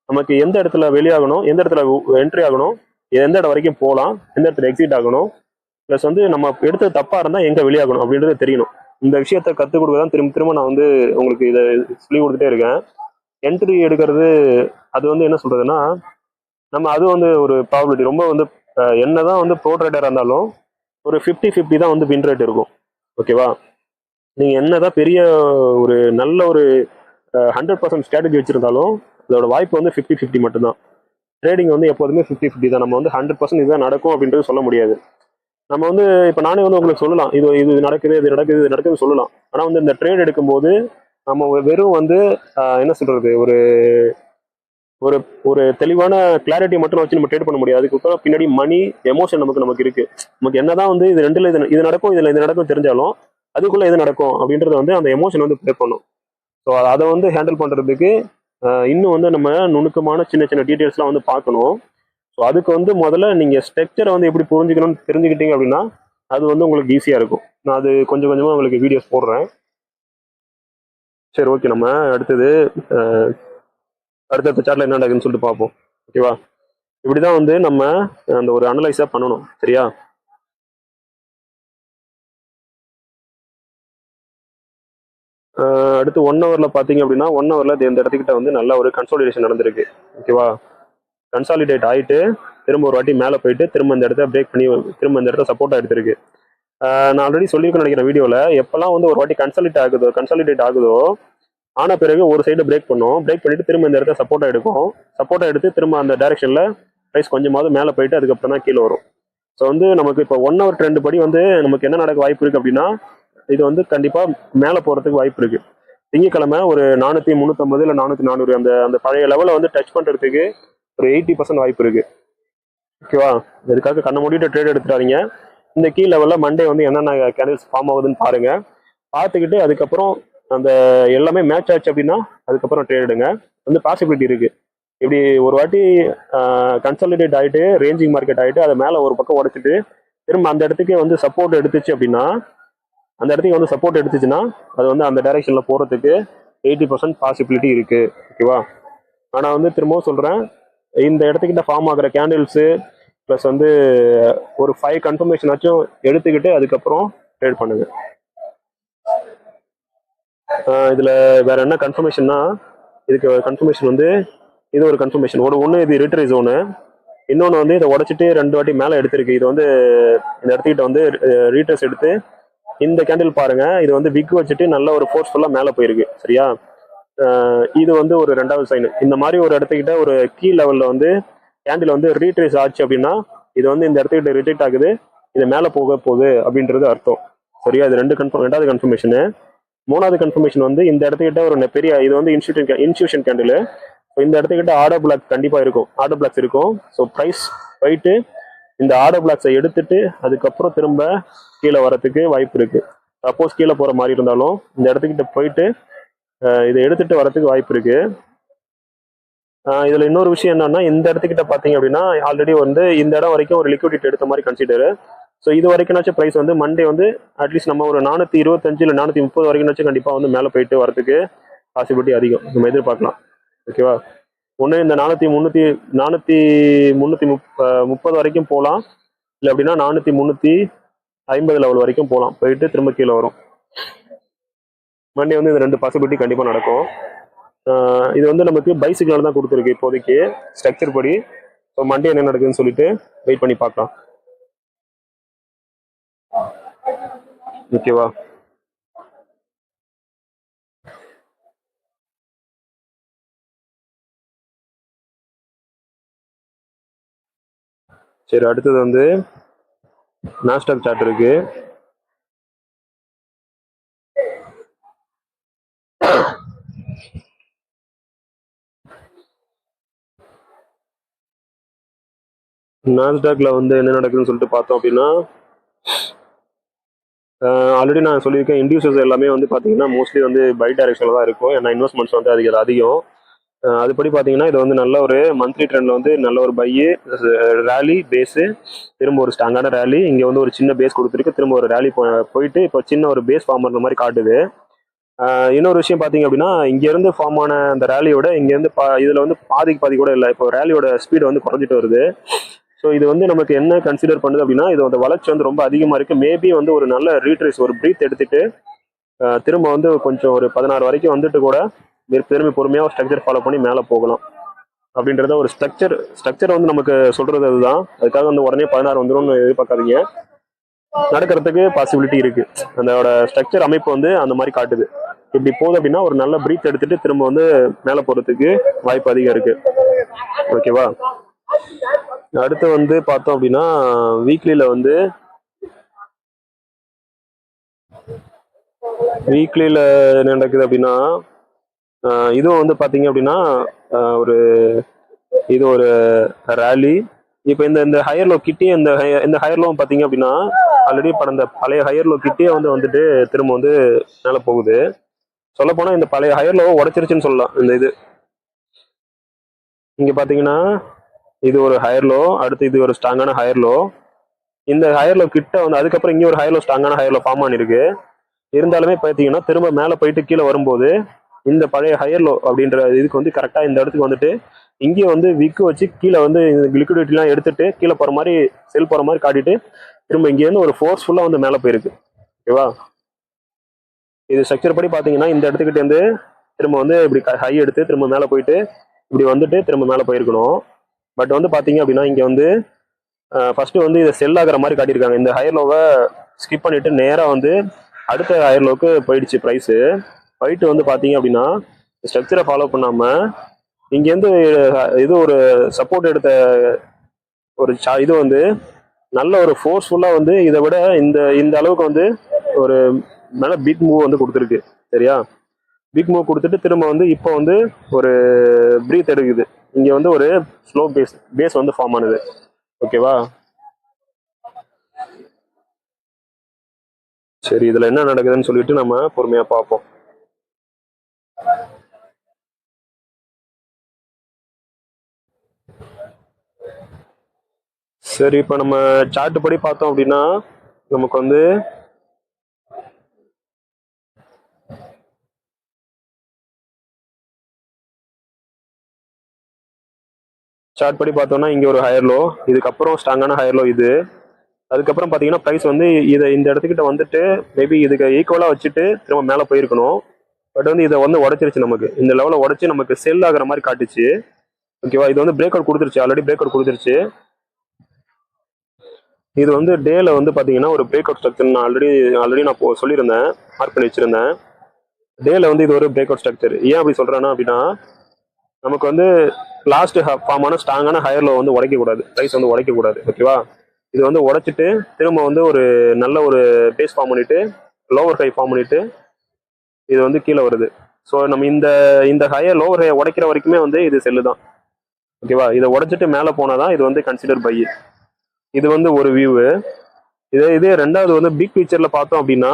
நமக்கு எந்த இடத்துல வெளியாகணும், எந்த இடத்துல என்ட்ரி ஆகணும், எந்த இடம் வரைக்கும் போகலாம், எந்த இடத்துல எக்ஸிட் ஆகணும், ப்ளஸ் வந்து நம்ம எடுத்தது தப்பாக இருந்தால் எங்கே வெளியாகணும் அப்படின்றது தெரியணும். இந்த விஷயத்த கற்றுக் கொடுக்க தான் திரும்ப திரும்ப நான் வந்து உங்களுக்கு இதை சொல்லி கொடுத்துட்டே இருக்கேன். என்ட்ரி எடுக்கிறது அது வந்து என்ன சொல்றதுன்னா, நம்ம அது வந்து ஒரு ப்ராபபிலிட்டி ரொம்ப வந்து என்னதான் வந்து ப்ரோ ட்ரேடராக இருந்தாலும் ஒரு 50-50 தான் வந்து வின் ரேட் இருக்கும். ஓகேவா? நீங்கள் என்னதான் பெரிய ஒரு நல்ல ஒரு 100% ஸ்ட்ராட்டஜி வச்சிருந்தாலும் அதோட வாய்ப்பு வந்து 50-50 மட்டும்தான். ட்ரேடிங் வந்து எப்போதுமே 50-50 தான். நம்ம வந்து 100% இதுதான் நடக்கும் அப்படின்றது சொல்ல முடியாது. நம்ம வந்து இப்போ நானே வந்து உங்களுக்கு சொல்லலாம், இது இது நடக்குது, இது நடக்குது, இது நடக்குதுன்னு சொல்லலாம். ஆனால் வந்து இந்த ட்ரேட் எடுக்கும்போது நம்ம வெறும் வந்து என்ன சொல்றது, ஒரு ஒரு ஒரு தெளிவான கிளாரிட்டி மட்டும் வச்சு நம்ம ட்ரேட் பண்ண முடியாது. அதுக்கு பின்னாடி மணி எமோஷன் நமக்கு இருக்கு. நமக்கு என்னதான் வந்து இது ரெண்டுல இது நடக்கும், இதுல இது நடக்கும் தெரிஞ்சாலும் அதுக்குள்ள எது நடக்கும் அப்படின்றது வந்து அந்த எமோஷன் வந்து ப்ளே பண்ணும். ஸோ அதை வந்து ஹேண்டில் பண்றதுக்கு இன்னும் வந்து நம்ம நுணுக்கமான சின்ன சின்ன டீட்டெயில்ஸ்லாம் வந்து பார்க்கணும். ஸோ அதுக்கு வந்து முதல்ல நீங்கள் ஸ்ட்ரக்சரை வந்து எப்படி புரிஞ்சுக்கணும்னு தெரிஞ்சுக்கிட்டீங்க அப்படின்னா அது வந்து உங்களுக்கு ஈஸியாக இருக்கும். நான் அது கொஞ்சம் கொஞ்சமாக உங்களுக்கு வீடியோஸ் போடுறேன். சரி, ஓகே. நம்ம அடுத்தடுத்த சார்ட்ல என்ன நடக்குதுன்னு சொல்லிட்டு பார்ப்போம். ஓகேவா? இப்படிதான் வந்து நம்ம அந்த ஒரு அனலைஸா பண்ணணும். சரியா? அடுத்து 1 ஹவர்ல பாத்தீங்க அப்படின்னா 1 ஹவர்ல இந்த இடத்துக்கிட்ட வந்து நல்ல ஒரு கன்சாலிடேஷன் நடந்திருக்கு. ஓகேவா? கன்சாலிடேட் ஆயிட்டு திரும்ப ஒரு வாட்டி மேலே போயிட்டு திரும்ப இந்த இடத்த பிரேக் பண்ணி திரும்ப இந்த இடத்த சப்போர்ட்டா எடுத்திருக்கு. நான் ஆல்ரெடி சொல்லியிருக்கேன் நினைக்கிற வீடியோல, எப்பெல்லாம் வந்து ஒரு வாட்டி கன்சாலிடேட் ஆகுதோ ஆன பிறகு ஒரு சைடு பிரேக் பண்ணிட்டு திரும்ப இந்த இடத்த சப்போர்ட்டா எடுக்கும். சப்போர்ட்டா எடுத்து திரும்ப அந்த டைரக்ஷன்ல ப்ரைஸ் கொஞ்சமாவது மேலே போயிட்டு அதுக்கப்புறம் தான் கீழே வரும். ஸோ வந்து நமக்கு இப்போ 1 ஹவர் ட்ரெண்ட் படி வந்து நமக்கு என்ன நடக்க வாய்ப்பு இருக்கு அப்படின்னா இது வந்து கண்டிப்பா மேலே போறதுக்கு வாய்ப்பு இருக்கு. திங்கக்கிழமை ஒரு 400, 350 இல்லை 400, 400 அந்த அந்த பழைய லெவலை வந்து டச் பண்றதுக்கு ஒரு 80% வாய்ப்பு இருக்கு. ஓகேவா? இதுக்காக கண்ண மூடிட்டு ட்ரேட் எடுத்துட்டாதீங்க. இந்த கீ லெவல்ல மண்டே வந்து என்னென்ன கேண்டில்ஸ் ஃபார்ம் ஆகுதுன்னு பாருங்க. பார்த்துக்கிட்டு அதுக்கப்புறம் அந்த எல்லாமே மேட்ச் ஆச்சு அப்படின்னா அதுக்கப்புறம் ட்ரேட் எடுங்க. வந்து பாசிபிலிட்டி இருக்கு. இப்படி ஒரு வாட்டி கன்சாலிடேட் ஆகிட்டு ரேஞ்சிங் மார்க்கெட் ஆகிட்டு அதை மேலே ஒரு பக்கம் உடைச்சிட்டு திரும்ப அந்த இடத்துக்கே வந்து சப்போர்ட் எடுத்துச்சு அப்படின்னா அந்த இடத்துக்கு வந்து சப்போர்ட் எடுத்துச்சுன்னா அது வந்து அந்த டைரக்ஷனில் போகிறதுக்கு 80% பாசிபிலிட்டி இருக்கு. ஓகேவா? ஆனால் வந்து திரும்பவும் சொல்கிறேன், இந்த இடத்துக்கிட்ட ஃபார்ம் ஆகிற கேண்டில்ஸு ப்ளஸ் வந்து ஒரு 5 கன்ஃபர்மேஷன் ஆச்சும் எடுத்துக்கிட்டு அதுக்கப்புறம் ட்ரேட் பண்ணுங்க. இதில் வேற என்ன கன்ஃபர்மேஷன்னா, இதுக்கு கன்ஃபர்மேஷன் வந்து இது ஒரு கன்ஃபர்மேஷன். ஒன்று இது ரிட்ரை ஜோனு, இன்னொன்று வந்து இதை உடச்சிட்டு 2 வாட்டி மேலே எடுத்திருக்கு. இது வந்து இந்த இடத்துக்கிட்ட வந்து ரீட்ரஸ் எடுத்து இந்த கேண்டில் பாருங்க, இது வந்து விக் வச்சுட்டு நல்ல ஒரு ஃபோர்ஸ்ஃபுல்லாக மேலே போயிருக்கு. சரியா? இது வந்து ஒரு 2வது சைன். இந்த மாதிரி ஒரு இடத்துக்கிட்ட ஒரு கீ லெவலில் வந்து கேண்டில் வந்து ரீட்ரேஸ் ஆச்சு அப்படின்னா இது வந்து இந்த இடத்துக்கிட்ட ரிஜெக்ட் ஆகுது, இது மேலே போக போகுது அப்படின்றது அர்த்தம். சரியா? இது ரெண்டாவது கன்ஃபர்மேஷனு. மூணாவது கன்ஃபர்மேஷன் வந்து இந்த இடத்துக்கிட்ட ஒரு பெரிய இது வந்து இன்ஸ்டியூஷன் கேண்டில். இந்த இடத்துக்கிட்ட ஆர்டர் பிளாக் கண்டிப்பாக இருக்கும், ஆர்டர் பிளாக்ஸ் இருக்கும். ஸோ ப்ரைஸ் போயிட்டு இந்த ஆர்டர் பிளாக்ஸை எடுத்துட்டு அதுக்கப்புறம் திரும்ப கீழே வரத்துக்கு வாய்ப்பு இருக்கு. சப்போஸ் கீழே போகிற மாதிரி இருந்தாலும் இந்த இடத்துக்கிட்ட போயிட்டு இதை எடுத்துட்டு வரதுக்கு வாய்ப்பு இருக்கு. இதுல இன்னொரு விஷயம் என்னன்னா, இந்த இடத்துக்கிட்ட பாத்தீங்க அப்படின்னா ஆல்ரெடி வந்து இந்த இடம் வரைக்கும் ஒரு லிக்விடிட்டி எடுத்த மாதிரி கன்சிடர். ஸோ இது வரைக்கும்னாச்சும் ப்ரைஸ் வந்து மண்டே வந்து அட்லீஸ்ட் நம்ம ஒரு 425 இல்லை 430 வரைக்கும்னாச்சும் கண்டிப்பாக வந்து மேலே போயிட்டு வரதுக்கு பாசிபிலிட்டி அதிகம் நம்ம எதிர்பார்க்கலாம். ஓகேவா? ஒன்று இந்த 430 வரைக்கும் போகலாம், இல்லை அப்படின்னா 350 லெவல் வரைக்கும் போகலாம், போயிட்டு திரும்ப கீழே வரும். மண்டே வந்து இந்த 2 பாசிபிலிட்டி கண்டிப்பாக நடக்கும். இது வந்து நமக்கு பை சிக்னல் தான் கொடுத்துருக்கு இப்போதைக்கு ஸ்ட்ரக்சர் படி. ஸோ மண்டே என்ன நடக்குதுன்னு சொல்லிட்டு வெயிட் பண்ணி பார்க்கலாம். ஓகேவா? சரி, அடுத்தது வந்து நாஸ்டாக் சார்ட் இருக்கு. நாஸ்டாக்ல வந்து என்ன நடக்குதுன்னு சொல்லிட்டு பார்த்தோம் அப்படின்னா, ஆல்ரெடி நான் சொல்லியிருக்கேன், இண்டியூசர்ஸ் எல்லாமே வந்து பார்த்தீங்கன்னா மோஸ்ட்லி வந்து பை டைரக்ஷனில் தான் இருக்கும். ஏன்னா இன்வெஸ்ட்மெண்ட்ஸ் வந்து அதிகம். அதுபடி பார்த்தீங்கன்னா இது வந்து நல்ல ஒரு மந்த்லி ட்ரெண்டில் வந்து நல்ல ஒரு பையு ரேலி பேஸு, திரும்ப ஒரு ஸ்ட்ராங்கான ரேலி. இங்கே வந்து ஒரு சின்ன பேஸ் கொடுத்துருக்கு, திரும்ப ஒரு ரேலி போயிட்டு இப்போ சின்ன ஒரு பேஸ் ஃபார்ம் பண்ணுற மாதிரி காட்டுது. இன்னொரு விஷயம் பார்த்தீங்க அப்படின்னா, இங்கேருந்து ஃபார்ம் ஆன அந்த ரேலியோட இங்கேருந்து இதில் வந்து பாதி கூட இல்லை, இப்போ ரேலியோட ஸ்பீடு வந்து குறைஞ்சிட்டு வருது. ஸோ இது வந்து நமக்கு என்ன கன்சிடர் பண்ணுது அப்படின்னா, இதோட வளர்ச்சி வந்து ரொம்ப அதிகமாக இருக்குது. மேபி வந்து ஒரு நல்ல ரீட்ரேஸ், ஒரு ப்ரீத் எடுத்துட்டு திரும்ப வந்து கொஞ்சம் ஒரு 16 வரைக்கும் வந்துட்டு கூட திரும்பி பொறுமையாக ஸ்ட்ரக்சர் ஃபாலோ பண்ணி மேலே போகலாம் அப்படின்றத ஒரு ஸ்ட்ரக்சர் வந்து நமக்கு சொல்றது அதுதான். அதுக்காக வந்து உடனே 16 வந்துடும் எதிர்பார்க்காதீங்க, நடக்கிறதுக்கு பாசிபிலிட்டி இருக்கு. அதோட ஸ்ட்ரக்சர் அமைப்பு வந்து அந்த மாதிரி காட்டுது. இப்படி போகுது அப்படின்னா ஒரு நல்ல பிரீத் எடுத்துட்டு திரும்ப வந்து மேலே போறதுக்கு வாய்ப்பு அதிகம் இருக்கு. ஓகேவா? அடுத்து வந்து பார்த்தோம் அப்படின்னா வீக்லியில என்ன நடக்குது அப்படின்னா, இதுவும் வந்து பாத்தீங்க அப்படின்னா இது ஒரு ரேலி. இப்போ இந்த ஹையர் லோ கிட்டே இந்த ஹையர் லோ பாத்தீங்க அப்படின்னா ஆல்ரெடி இந்த பழைய ஹையர் லோ கிட்டே வந்துட்டு திரும்ப வந்து மேலே போகுது. சொல்ல போனா இந்த பழைய ஹையர் லோ உடைச்சிருச்சுன்னு சொல்லலாம். இது இங்க பாத்தீங்கன்னா இது ஒரு ஹையர் லோ, அடுத்து இது ஒரு ஸ்ட்ராங்கான ஹையர் லோ. இந்த ஹையர் லோ கிட்ட வந்து அதுக்கப்புறம் இங்கே ஒரு ஹையர் லோ, ஸ்ட்ராங்கான ஹையர் லோ ஃபார்ம் ஆனிருக்கு. இருந்தாலுமே பார்த்தீங்கன்னா திரும்ப மேலே போயிட்டு கீழே வரும்போது இந்த பழைய ஹையர் லோ அப்படின்ற இதுக்கு வந்து கரெக்டாக இந்த இடத்துக்கு வந்துட்டு இங்கே வந்து விக்கு வச்சு கீழே வந்து லிக்விடிட்டிலாம் எடுத்துட்டு கீழே போகிற மாதிரி செல் போகிற மாதிரி காட்டிட்டு திரும்ப இங்கேருந்து ஒரு ஃபோர்ஸ்ஃபுல்லாக வந்து மேலே போயிருக்கு. ஓகேவா? இது ஸ்ட்ரக்சர் படி பார்த்தீங்கன்னா இந்த இடத்துக்கிட்ட இருந்து திரும்ப வந்து இப்படி ஹை எடுத்து திரும்ப மேலே போயிட்டு இப்படி வந்துட்டு திரும்ப மேலே போயிருக்கணும். பட் வந்து பார்த்தீங்க அப்படின்னா இங்கே வந்து ஃபர்ஸ்ட் வந்து இதை செல் ஆகிற மாதிரி காட்டியிருக்காங்க. இந்த ஹையர் லோவை ஸ்கிப் பண்ணிட்டு நேராக வந்து அடுத்த ஹையர் லோக்கு போயிடுச்சு ப்ரைஸு. போயிட்டு வந்து பார்த்தீங்க அப்படின்னா ஸ்ட்ரக்சரை ஃபாலோ பண்ணாமல் இங்கேருந்து இது ஒரு சப்போர்ட் எடுத்த ஒரு இது வந்து நல்ல ஒரு ஃபோர்ஸ்ஃபுல்லாக வந்து இதை விட இந்த அளவுக்கு வந்து ஒரு நல்ல பிக் மூவ் வந்து கொடுத்துருக்கு. சரியா? பிக் மூவ் கொடுத்துட்டு திரும்ப வந்து இப்போ வந்து ஒரு பிரீத் எடுக்குது. இங்கே வந்து ஒரு ஸ்லோ பேஸ் வந்து ஃபார்ம் ஆனது. ஓகேவா? சரி, இதுல என்ன நடக்குதுன்னு சொல்லிட்டு நம்ம பொறுமையா பார்ப்போம். சரி, இப்ப நம்ம சார்ட் படி பார்த்தோம் அப்படின்னா நமக்கு வந்து சார்ட் படி பார்த்தோம்னா இங்க ஒரு ஹையர் லோ, இதுக்கப்புறம் ஸ்ட்ராங்கான ஹையர் லோ இது. அதுக்கப்புறம் பார்த்தீங்கன்னா ப்ரைஸ் வந்து இந்த இடத்துக்கிட்ட வந்துட்டு மேபி இதுக்கு ஈக்குவலாக வச்சுட்டு திரும்ப மேலே போயிருக்கணும். பட் வந்து இதை வந்து உடச்சிருச்சு, நமக்கு இந்த லெவலில் உடச்சி நமக்கு செல் ஆகிற மாதிரி காட்டுச்சு. ஓகேவா? இது வந்து பிரேக் அவுட் கொடுத்துருச்சு, ஆல்ரெடி பிரேக் அவுட் கொடுத்துருச்சு. இது வந்து டேல வந்து பார்த்தீங்கன்னா ஒரு பிரேக் அவுட் ஸ்ட்ரக்சர் நான் ஆல்ரெடி நான் சொல்லியிருந்தேன், மார்க் பண்ணி வச்சிருந்தேன். டேல வந்து இது ஒரு பிரேக் அவுட் ஸ்ட்ரக்சர். ஏன் அப்படி சொல்றேன்னா அப்படின்னா நமக்கு வந்து லாஸ்ட் ஃபார்ம் ஆன ஸ்ட்ராங்கான ஹையர் லோ வந்து உடைக்கக்கூடாது, ப்ரைஸ் வந்து உடைக்கக்கூடாது. ஓகேவா? இது வந்து உடைச்சிட்டு திரும்ப வந்து ஒரு நல்ல ஒரு பேஸ் ஃபார்ம் பண்ணிட்டு லோவர் ஹை ஃபார்ம் பண்ணிட்டு இது வந்து கீழே வருது. ஸோ நம்ம இந்த இந்த ஹையர் லோவர் ஹையை உடைக்கிற வரைக்குமே வந்து இது செல்லு தான். ஓகேவா? இதை உடைச்சிட்டு மேலே போனாதான் இது வந்து கன்சிடர் பை. இது வந்து ஒரு வியூ. இதே ரெண்டாவது வந்து பிக் பிக்சர்ல பார்த்தோம் அப்படின்னா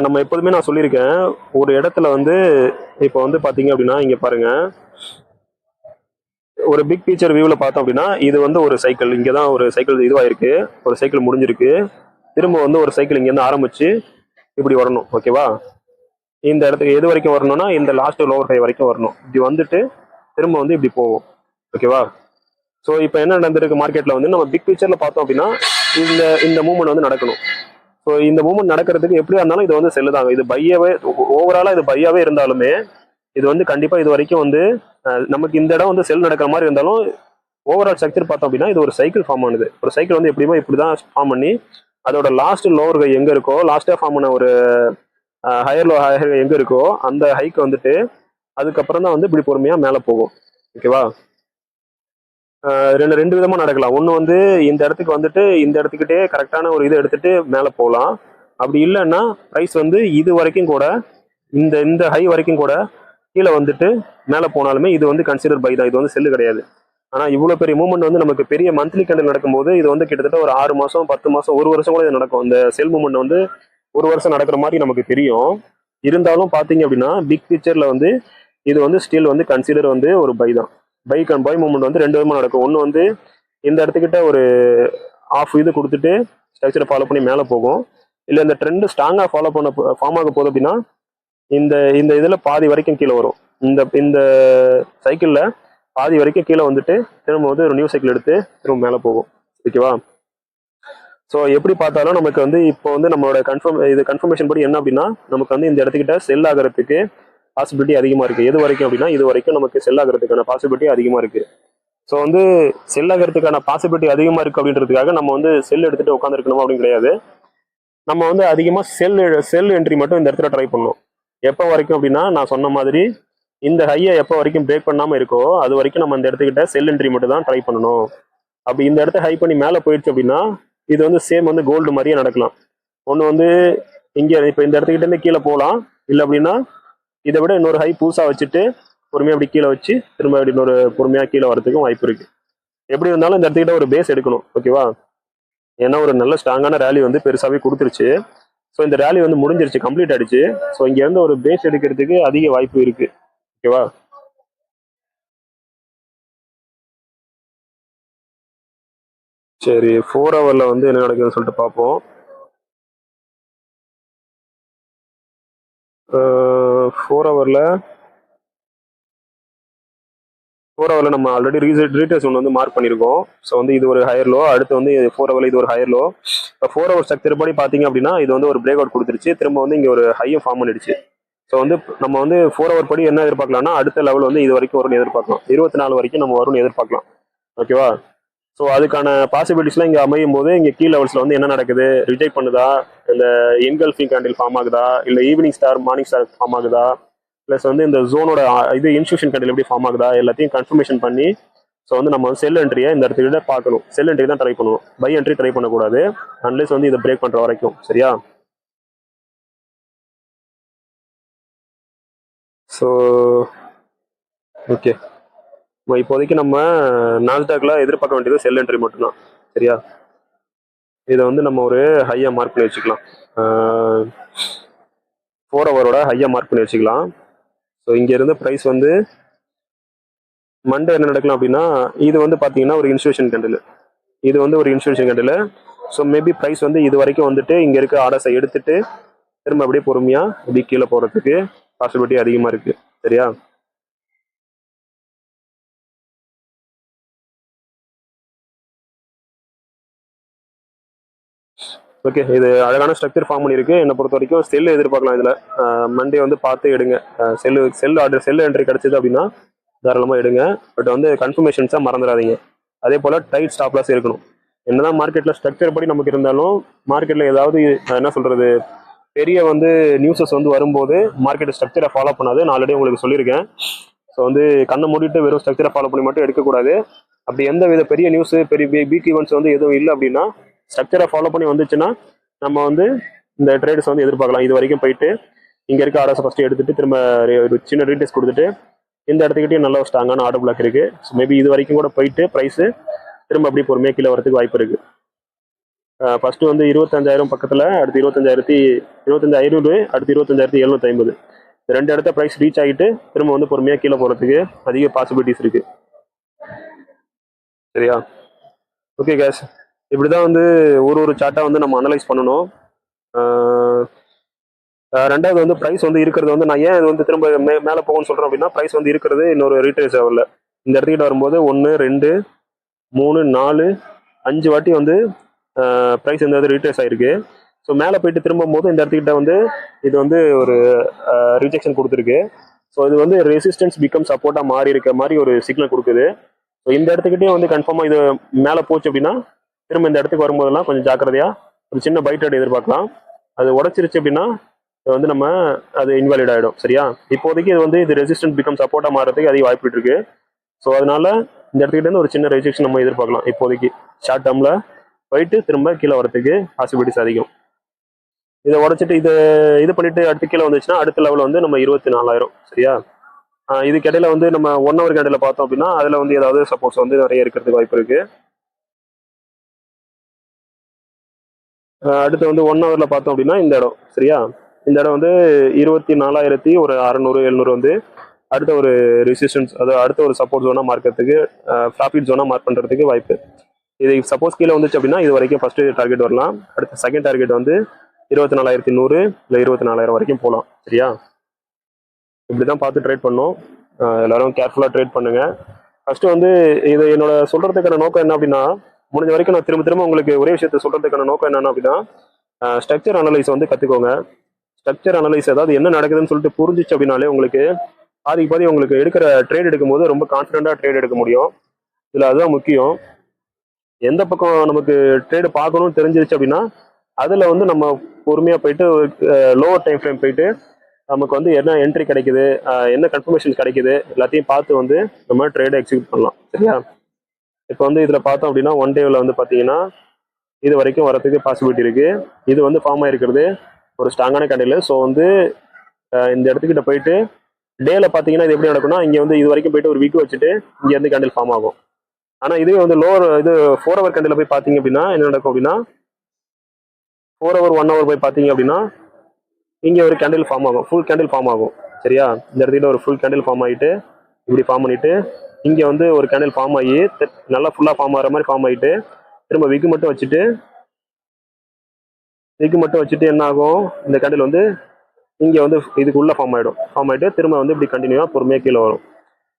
நம்ம எப்போதுமே நான் சொல்லியிருக்கேன், ஒரு இடத்துல வந்து இப்போ வந்து பாத்தீங்க அப்படின்னா இங்க பாருங்க, ஒரு பிக் பிக்சர் வியூல பார்த்தோம் அப்படின்னா இது வந்து ஒரு சைக்கிள், இங்கே தான் ஒரு சைக்கிள் இதுவாயிருக்கு, ஒரு சைக்கிள் முடிஞ்சிருக்கு. திரும்ப வந்து ஒரு சைக்கிள் இங்கேருந்து ஆரம்பிச்சு இப்படி வரணும். ஓகேவா? இந்த இடத்துக்கு எது வரைக்கும் வரணும்னா இந்த லாஸ்ட் லோவர் ஹை வரைக்கும் வரணும். இப்படி வந்துட்டு திரும்ப வந்து இப்படி போகும். ஓகேவா? ஸோ இப்போ என்ன நடந்திருக்கு மார்க்கெட்ல வந்து நம்ம பிக் பிக்சர்ல பார்த்தோம் அப்படின்னா இந்த இந்த மூவ்மெண்ட் வந்து நடக்கணும். ஸோ இந்த மூவ்மெண்ட் நடக்கிறதுக்கு எப்படியா இருந்தாலும் இது வந்து செல்லுதாங்க. இது பையாவே ஓவராலா இது பையாவே இருந்தாலுமே இது வந்து கண்டிப்பா இது வரைக்கும் வந்து நமக்கு இந்த இடம் வந்து செல் நடக்கிற மாதிரி இருந்தாலும் ஓவரால் ஸ்ட்ரக்சர் பார்த்தோம் அப்படின்னா இது ஒரு சைக்கிள் ஃபார்ம் ஆனது. ஒரு சைக்கிள் வந்து எப்படியுமே இப்படிதான் ஃபார்ம் பண்ணி அதோட லாஸ்ட் லோவர் ஹை எங்க இருக்கோ, லாஸ்டா ஃபார்ம் பண்ண ஒரு ஹையர் ஹையர் எங்க இருக்கோ அந்த ஹைக்கு வந்துட்டு அதுக்கப்புறம் தான் வந்து இப்படி பொறுமையா மேலே போகும். ஓகேவா? ரெண்டு விதமா நடக்கலாம். ஒன்று வந்து இந்த இடத்துக்கு வந்துட்டு இந்த இடத்துக்கிட்டே கரெக்டான ஒரு இதை எடுத்துட்டு மேலே போகலாம். அப்படி இல்லைன்னா ப்ரைஸ் வந்து இது வரைக்கும் கூட இந்த இந்த ஹை வரைக்கும் கூட கீழே வந்துட்டு மேலே போனாலுமே இது வந்து கன்சிடர் பை தான், இது வந்து செல்லு கிடையாது. ஆனால் இவ்வளோ பெரிய மூவ்மெண்ட் வந்து நமக்கு பெரிய மந்த்லி கேண்டில் நடக்கும்போது இது வந்து கிட்டத்தட்ட ஒரு 6 மாதம் 10 மாதம் 1 வருஷம் கூட இது நடக்கும். இந்த செல் மூவ்மெண்ட் வந்து 1 வருஷம் நடக்கிற மாதிரி நமக்கு தெரியும். இருந்தாலும் பார்த்தீங்க அப்படின்னா பிக் பிக்சரில் வந்து இது வந்து ஸ்டில் வந்து கன்சிடர் வந்து ஒரு பை தான். பை மூவ்மெண்ட் வந்து ரெண்டு விதமாக நடக்கும். ஒன்று வந்து இந்த இடத்துக்கிட்ட ஒரு ஆஃப் இது கொடுத்துட்டு ஸ்ட்ரக்சரை ஃபாலோ பண்ணி மேலே போகும். இல்லை இந்த ட்ரெண்ட் ஸ்ட்ராங்காக ஃபாலோ பண்ண ஃபார்ம் ஆக போகுது அப்படின்னா இந்த இந்த இதில் பாதி வரைக்கும் கீழே வரும். இந்த இந்த சைக்கிளில் பாதி வரைக்கும் கீழே வந்துட்டு திரும்ப வந்து ஒரு நியூ சைக்கிள் எடுத்து திரும்ப மேலே போகும். ஓகேவா? ஸோ எப்படி பார்த்தாலும் நமக்கு வந்து இப்போ வந்து நம்மளோட கன்ஃபர்மேஷன் படி என்ன அப்படின்னா நமக்கு வந்து இந்த இடத்துக்கிட்ட செல் ஆகிறதுக்கு பாசிபிலிட்டி அதிகமாக இருக்குது. எது வரைக்கும் அப்படின்னா இது வரைக்கும் நமக்கு செல் ஆகிறதுக்கான பாசிபிலிட்டி அதிகமாக இருக்குது. ஸோ வந்து செல் ஆகிறதுக்கான பாசிபிலிட்டி அதிகமாக இருக்குது அப்படின்றதுக்காக நம்ம வந்து செல் எடுத்துகிட்டு உட்காந்துருக்கணும் அப்படின்னு கிடையாது. நம்ம வந்து அதிகமாக செல் என்ட்ரி மட்டும் இந்த இடத்துல ட்ரை பண்ணணும். எப்போ வரைக்கும் அப்படின்னா நான் சொன்ன மாதிரி இந்த ஹையை எப்போ வரைக்கும் பிரேக் பண்ணாமல் இருக்கோ அது வரைக்கும் நம்ம இந்த இடத்துக்கிட்ட செல் என்ட்ரி மட்டும் தான் ட்ரை பண்ணணும். அப்படி இந்த இடத்த ஹை பண்ணி மேலே போயிடுச்சு அப்படின்னா இது வந்து சேம் வந்து கோல்டு மாதிரியே நடக்கலாம். ஒன்று வந்து இங்கே இப்போ இந்த இடத்துக்கிட்ட இருந்து கீழே போகலாம். இல்லை அப்படின்னா இதை விட இன்னொரு ஹை புதுசாக வச்சுட்டு பொறுமையாக அப்படி கீழே வச்சு திரும்ப அப்படி இன்னொரு பொறுமையாக கீழே வரதுக்கும் வாய்ப்பு இருக்கு. எப்படி இருந்தாலும் இந்த இடத்துக்கிட்ட ஒரு பேஸ் எடுக்கணும். ஓகேவா? ஏன்னா ஒரு நல்ல ஸ்ட்ராங்கான ரேலி வந்து பெருசாகவே கொடுத்துருச்சு. ஸோ இந்த ரேலி வந்து முடிஞ்சிருச்சு, கம்ப்ளீட் ஆயிடுச்சு. ஸோ இங்கேருந்து ஒரு பேஸ் எடுக்கிறதுக்கு அதிக வாய்ப்பு இருக்கு. ஓகேவா? சரி, 4 ஹவர்ல வந்து என்ன நடக்குதுன்னு சொல்லிட்டு பார்ப்போம். 4 ஹவர்ல நம்ம ஆல்ரெடி ரீட்ரேஸ் ஒன்று வந்து மார்க் பண்ணியிருக்கோம். ஸோ வந்து இது ஒரு ஹையர் லோ, அடுத்து வந்து 4 ஹவர்ல இது ஒரு ஹையர் லோ. இப்போ 4 ஹவர் ஸ்ட்ரக்சர் படி பார்த்தீங்க அப்படின்னா இது வந்து ஒரு பிரேக் அவுட் கொடுத்துருச்சு, திரும்ப வந்து இங்கே ஒரு ஹையை ஃபார்ம் பண்ணிடுச்சு. ஸோ வந்து நம்ம வந்து 4 ஹவர் படி என்ன எதிர்பார்க்கலாம்னா அடுத்த லெவல் வந்து இது வரைக்கும் வரும்னு எதிர்பார்க்கலாம். 24 வரைக்கும் நம்ம வரும்னு எதிர்பார்க்கலாம். ஓகேவா? ஸோ அதுக்கான பாசிபிலிட்டிஸ்லாம் இங்கே அமையும் போது இங்கே கீ லெவல்ஸில் வந்து என்ன நடக்குது, ரிஜெக்ட் பண்ணுதா, இந்த என்கல்ஃபிங் கேண்டில் ஃபார்ம் ஆகுதா, இல்லை evening star morning star form ஆகுதா, ப்ளஸ் வந்து இந்த ஜோனோட இது இன்ஸ்டியூஷன் கேண்டில் எப்படி ஃபார்ம் ஆகுதா எல்லாத்தையும் கன்ஃபர்மேஷன் பண்ணி ஸோ வந்து நம்ம வந்து செல் என்ட்ரியை இந்த இடத்துல பார்க்கணும். செல் என்ட்ரி தான் ட்ரை பண்ணுவோம், பை என்ட்ரி ட்ரை பண்ணக்கூடாது அன்லெஸ் வந்து இதை பிரேக் பண்ணுற வரைக்கும். சரியா? ஸோ ஓகே, இப்போதைக்கு நம்ம நாஸ்டாக்ல எதிர்பார்க்க வேண்டியது செல் என்ட்ரி மட்டும்தான். சரியா? இதை வந்து நம்ம ஒரு ஹையாக மார்க் பண்ணி வச்சுக்கலாம். 4 ஹவரோட ஹையாக மார்க் பண்ணி வச்சுக்கலாம். ஸோ இங்கேருந்து ப்ரைஸ் வந்து மண்டே என்ன நடக்கலாம் அப்படின்னா இது வந்து பார்த்தீங்கன்னா ஒரு இன்ஸ்டியூஷன் கேண்டில், இது வந்து ஒரு institution candle. So maybe price வந்து இது வரைக்கும் வந்துட்டு இங்கே இருக்க ஆர்டர்ஸை எடுத்துட்டு திரும்ப அப்படியே பொறுமையாக இப்படி கீழே போகிறதுக்கு பாசிபிலிட்டி அதிகமாக இருக்குது. சரியா? ஓகே, இது அழகான ஸ்ட்ரக்சர் ஃபார்ம் பண்ணியிருக்கு. என்னை பொறுத்த வரைக்கும் செல் எதிர்பார்க்கலாம். இதில் மண்டே வந்து பார்த்து எடுங்க. செல் என்ட்ரி கிடச்சிது அப்படின்னா தாராளமாக எடுங்க. பட் வந்து கன்ஃபர்மேஷன்ஸாக மறந்துடாதீங்க. அதே போல் டைட் ஸ்டாப் லாஸ் இருக்கணும். என்னதான் மார்க்கெட்டில் ஸ்ட்ரக்சர் படி நமக்கு இருந்தாலும் மார்க்கெட்டில் ஏதாவது என்ன சொல்கிறது பெரிய வந்து நியூஸஸ் வந்து வரும்போது மார்க்கெட் ஸ்ட்ரக்சரை ஃபாலோ பண்ணாது. நான் ஆல்ரெடி உங்களுக்கு சொல்லியிருக்கேன். ஸோ வந்து கண்ணை மூடிட்டு வெறும் ஸ்ட்ரக்சரை ஃபாலோ பண்ணி மட்டும் எடுக்கக்கூடாது. அப்படி எந்த வித பெரிய நியூஸ் பெரிய பிக் ஈவெண்ட்ஸ் வந்து எதுவும் இல்லை அப்படின்னா ஸ்ட்ரக்சரை ஃபாலோ பண்ணி வந்துச்சுன்னா நம்ம வந்து இந்த ட்ரேட்ஸ் வந்து எதிர்பார்க்கலாம். இது வரைக்கும் போயிட்டு இங்கே இருக்க ஆர்டர்ஸ் ஃபஸ்ட்டு எடுத்துட்டு திரும்ப ஒரு சின்ன ரீடெஸ்ட் கொடுத்துட்டு இந்த இடத்துக்கிட்டே நல்ல ஒரு ஸ்ட்ராங்கான ஆர்டர் பிளாக் இருக்கு. ஸோ மேபி இது வரைக்கும் கூட போயிட்டு ப்ரைஸ் திரும்ப அப்படி பொறுமையாக கீழே வரதுக்கு வாய்ப்பு இருக்கு. ஃபர்ஸ்ட் வந்து 25,000 பக்கத்தில், அடுத்து 25,500, அடுத்து 25,750. ரெண்டு இடத்த ப்ரைஸ் ரீச் ஆகிட்டு திரும்ப வந்து பொறுமையாக கீழே போகிறதுக்கு அதிக பாசிபிலிட்டிஸ் இருக்கு. சரியா? ஓகே கேஸ், இப்படிதான் வந்து ஒரு சார்ட்டை வந்து நம்ம அனலைஸ் பண்ணணும். ரெண்டாவது வந்து ப்ரைஸ் வந்து இருக்கிறது வந்து நான் ஏன் இது வந்து திரும்ப மேலே போகணும்னு சொல்கிறேன் அப்படின்னா ப்ரைஸ் வந்து இருக்கிறது இன்னொரு ரீட்ரேஸ் ஆகல. இந்த இடத்துக்கிட்ட வரும்போது 1 2 3 4 5 வாட்டி வந்து ப்ரைஸ் இந்த ரீட்ரேஸ் ஆயிருக்கு. ஸோ மேலே போயிட்டு திரும்பும் போது இந்த இடத்துக்கிட்ட வந்து இது வந்து ஒரு ரிஜெக்ஷன் கொடுத்துருக்கு. ஸோ இது வந்து ரெசிஸ்டன்ஸ் பிகம் சப்போர்ட்டாக மாறி இருக்க மாதிரி ஒரு சிக்னல் கொடுக்குது. ஸோ இந்த இடத்துக்கிட்டே வந்து கன்ஃபார்மாக இது மேலே போச்சு அப்படின்னா திரும்ப இந்த இடத்துக்கு வரும்போதெல்லாம் கொஞ்சம் ஜாக்கிரதையாக ஒரு சின்ன பைட் ரேட் எதிர்பார்க்கலாம். அது உடச்சிருச்சு அப்படின்னா வந்து நம்ம அது இன்வாலிட் ஆகிடும். சரியா? இப்போதைக்கு இது வந்து இது ரெசிஸ்டன்ஸ் பிகம் சப்போர்ட்டாக மாறதுக்கு அதிக வாய்ப்பு இருக்கு. ஸோ அதனால இந்த இடத்துக்கிட்ட இருந்து ஒரு சின்ன ரெஜெக்ஷன் நம்ம எதிர்பார்க்கலாம். இப்போதைக்கு ஷார்ட் டேர்மில் போயிட்டு திரும்ப கீழே வரதுக்கு பாசிபிலிட்டிஸ் அதிகம். இதை உடச்சிட்டு இது பண்ணிட்டு அடுத்து கீழே வந்துச்சுன்னா அடுத்த லெவல் வந்து நம்ம 24,000. சரியா? இதுக்கு இடையில வந்து நம்ம 1 hour கேண்டில் பார்த்தோம் அப்படின்னா அதில் வந்து ஏதாவது சப்போர்ட்ஸ் வந்து நிறைய இருக்கிறதுக்கு வாய்ப்பு இருக்கு. அடுத்து வந்து 1 hourல பார்த்தோம் அப்படின்னா இந்த இடம். சரியா? இந்த இடம் வந்து 24,600 வந்து அடுத்த ஒரு ரெசிஸ்டன்ஸ், அதாவது அடுத்த ஒரு சப்போர்ட் ஜோனா மார்க்கிறதுக்கு, ப்ராஃபிட் ஜோனா மார்க் பண்ணுறதுக்கு வாய்ப்பு. இது சப்போஸ் கீழே வந்துச்சு அப்படின்னா இது வரைக்கும் ஃபர்ஸ்ட் டார்கெட் வரலாம். அடுத்த செகண்ட் டார்கெட் வந்து 24,100 இல்லை 24,000 வரைக்கும் போகலாம். சரியா? இப்படிதான் பார்த்து ட்ரேட் பண்ணோம். எல்லாரும் கேர்ஃபுல்லாக ட்ரேட் பண்ணுங்க. ஃபர்ஸ்ட் வந்து இது என்னோட சொல்றதுக்கான நோக்கம் என்ன அப்படின்னா, முடிஞ்ச வரைக்கும் நான் திரும்ப உங்களுக்கு ஒரே விஷயத்த சொல்றதுக்கான நோக்கம் என்னன்னா அப்படின்னா, ஸ்ட்ரக்சர் அனலைஸ் வந்து கற்றுக்கோங்க. ஸ்ட்ரக்சர் அனலைஸ் அதாவது என்ன நடக்குதுன்னு சொல்லிட்டு புரிஞ்சிச்சு அப்படின்னாலே உங்களுக்கு பாதி உங்களுக்கு எடுக்கிற ட்ரேட் எடுக்கும்போது ரொம்ப கான்ஃபிடென்ட்டாக ட்ரேட் எடுக்க முடியும். இதில் அதுதான் முக்கியம். எந்த பக்கம் நமக்கு ட்ரேடு பார்க்கணும்னு தெரிஞ்சிருச்சு அப்படின்னா அதில் வந்து நம்ம பொறுமையாக போயிட்டு லோவர் டைம் ஃப்ரேம் போயிட்டு நமக்கு வந்து என்ன என்ட்ரி கிடைக்குது, என்ன கன்ஃபர்மேஷன் கிடைக்குது எல்லாத்தையும் பார்த்து வந்து நம்ம ட்ரேடை எக்ஸிக்யூட் பண்ணலாம். சரியா? இப்போ வந்து இதில் பார்த்தோம் அப்படின்னா 1 டேவில் வந்து பார்த்தீங்கன்னா இது வரைக்கும் வரதுக்கு பாசிபிலிட்டி இருக்குது. இது வந்து ஃபார்ம் ஆகிருக்கிறது ஒரு ஸ்ட்ராங்கான கேண்டில். ஸோ வந்து இந்த இடத்துக்கிட்ட போயிட்டு டேல பார்த்தீங்கன்னா இது எப்படி நடக்கும்னா இங்கே வந்து இது வரைக்கும் போயிட்டு ஒரு வீக் வச்சுட்டு இங்கே இருந்து கேண்டில் ஃபார்ம் ஆகும். ஆனால் இதுவே வந்து லோவர் இது 4 hour கேண்டில் போய் பார்த்தீங்க அப்படின்னா என்ன நடக்கும் அப்படின்னா 4 hour 1 hour போய் பார்த்தீங்க அப்படின்னா இங்கே ஒரு கேண்டில் ஃபார்ம் ஆகும், ஃபுல் கேண்டில் ஃபார்ம் ஆகும். சரியா? இந்த இடத்துல ஒரு ஃபுல் கேண்டில் ஃபார்ம் ஆகிட்டு இப்படி ஃபார்ம் பண்ணிட்டு இங்கே வந்து ஒரு கேண்டில் ஃபார்ம் ஆகி நல்லா ஃபுல்லாக ஃபார்ம் ஆகிற மாதிரி ஃபார்ம் ஆகிட்டு திரும்ப விக்கு மட்டும் வச்சுட்டு என்ன ஆகும், இந்த கேண்டில் வந்து இங்கே வந்து இதுக்குள்ளே ஃபார்ம் ஆகிட்டு திரும்ப வந்து இப்படி கண்டினியூவாக பொறுமையாக கீழே வரும்.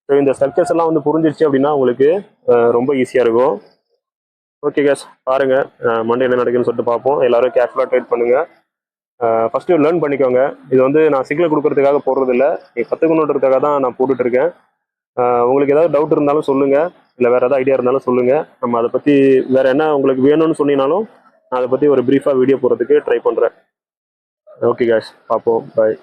ஸோ இந்த ஸ்ட்ரக்சர்ஸ் எல்லாம் வந்து புரிஞ்சிருச்சு அப்படின்னா உங்களுக்கு ரொம்ப ஈஸியாக இருக்கும். ஓகே கேஸ், பாருங்க மண்டே என்ன நடக்குதுன்னு சொல்லிட்டு பார்ப்போம். எல்லாரும் கேர்ஃபுல்லாக ட்ரேட் பண்ணுங்க. ஃபர்ஸ்ட் லேர்ன் பண்ணிக்கோங்க. இது வந்து நான் சிக்னல் கொடுக்கறதுக்காக போடுறது இல்லை, கற்றுக்கணுன்றதுக்காக தான் நான் போட்டுட்டு இருக்கேன். உங்களுக்கு ஏதாவது டவுட் இருந்தாலும் சொல்லுங்க, இல்லை வேற ஏதாவது ஐடியா இருந்தாலும் சொல்லுங்க. நம்ம அதை பற்றி வேற என்ன உங்களுக்கு வேணும்னு சொன்னீங்கனாலும் நான் அதை பற்றி ஒரு ப்ரீஃபாக வீடியோ போடுறதுக்கு ட்ரை பண்ணுறேன். ஓகே கேஸ், பார்ப்போம். பாய்.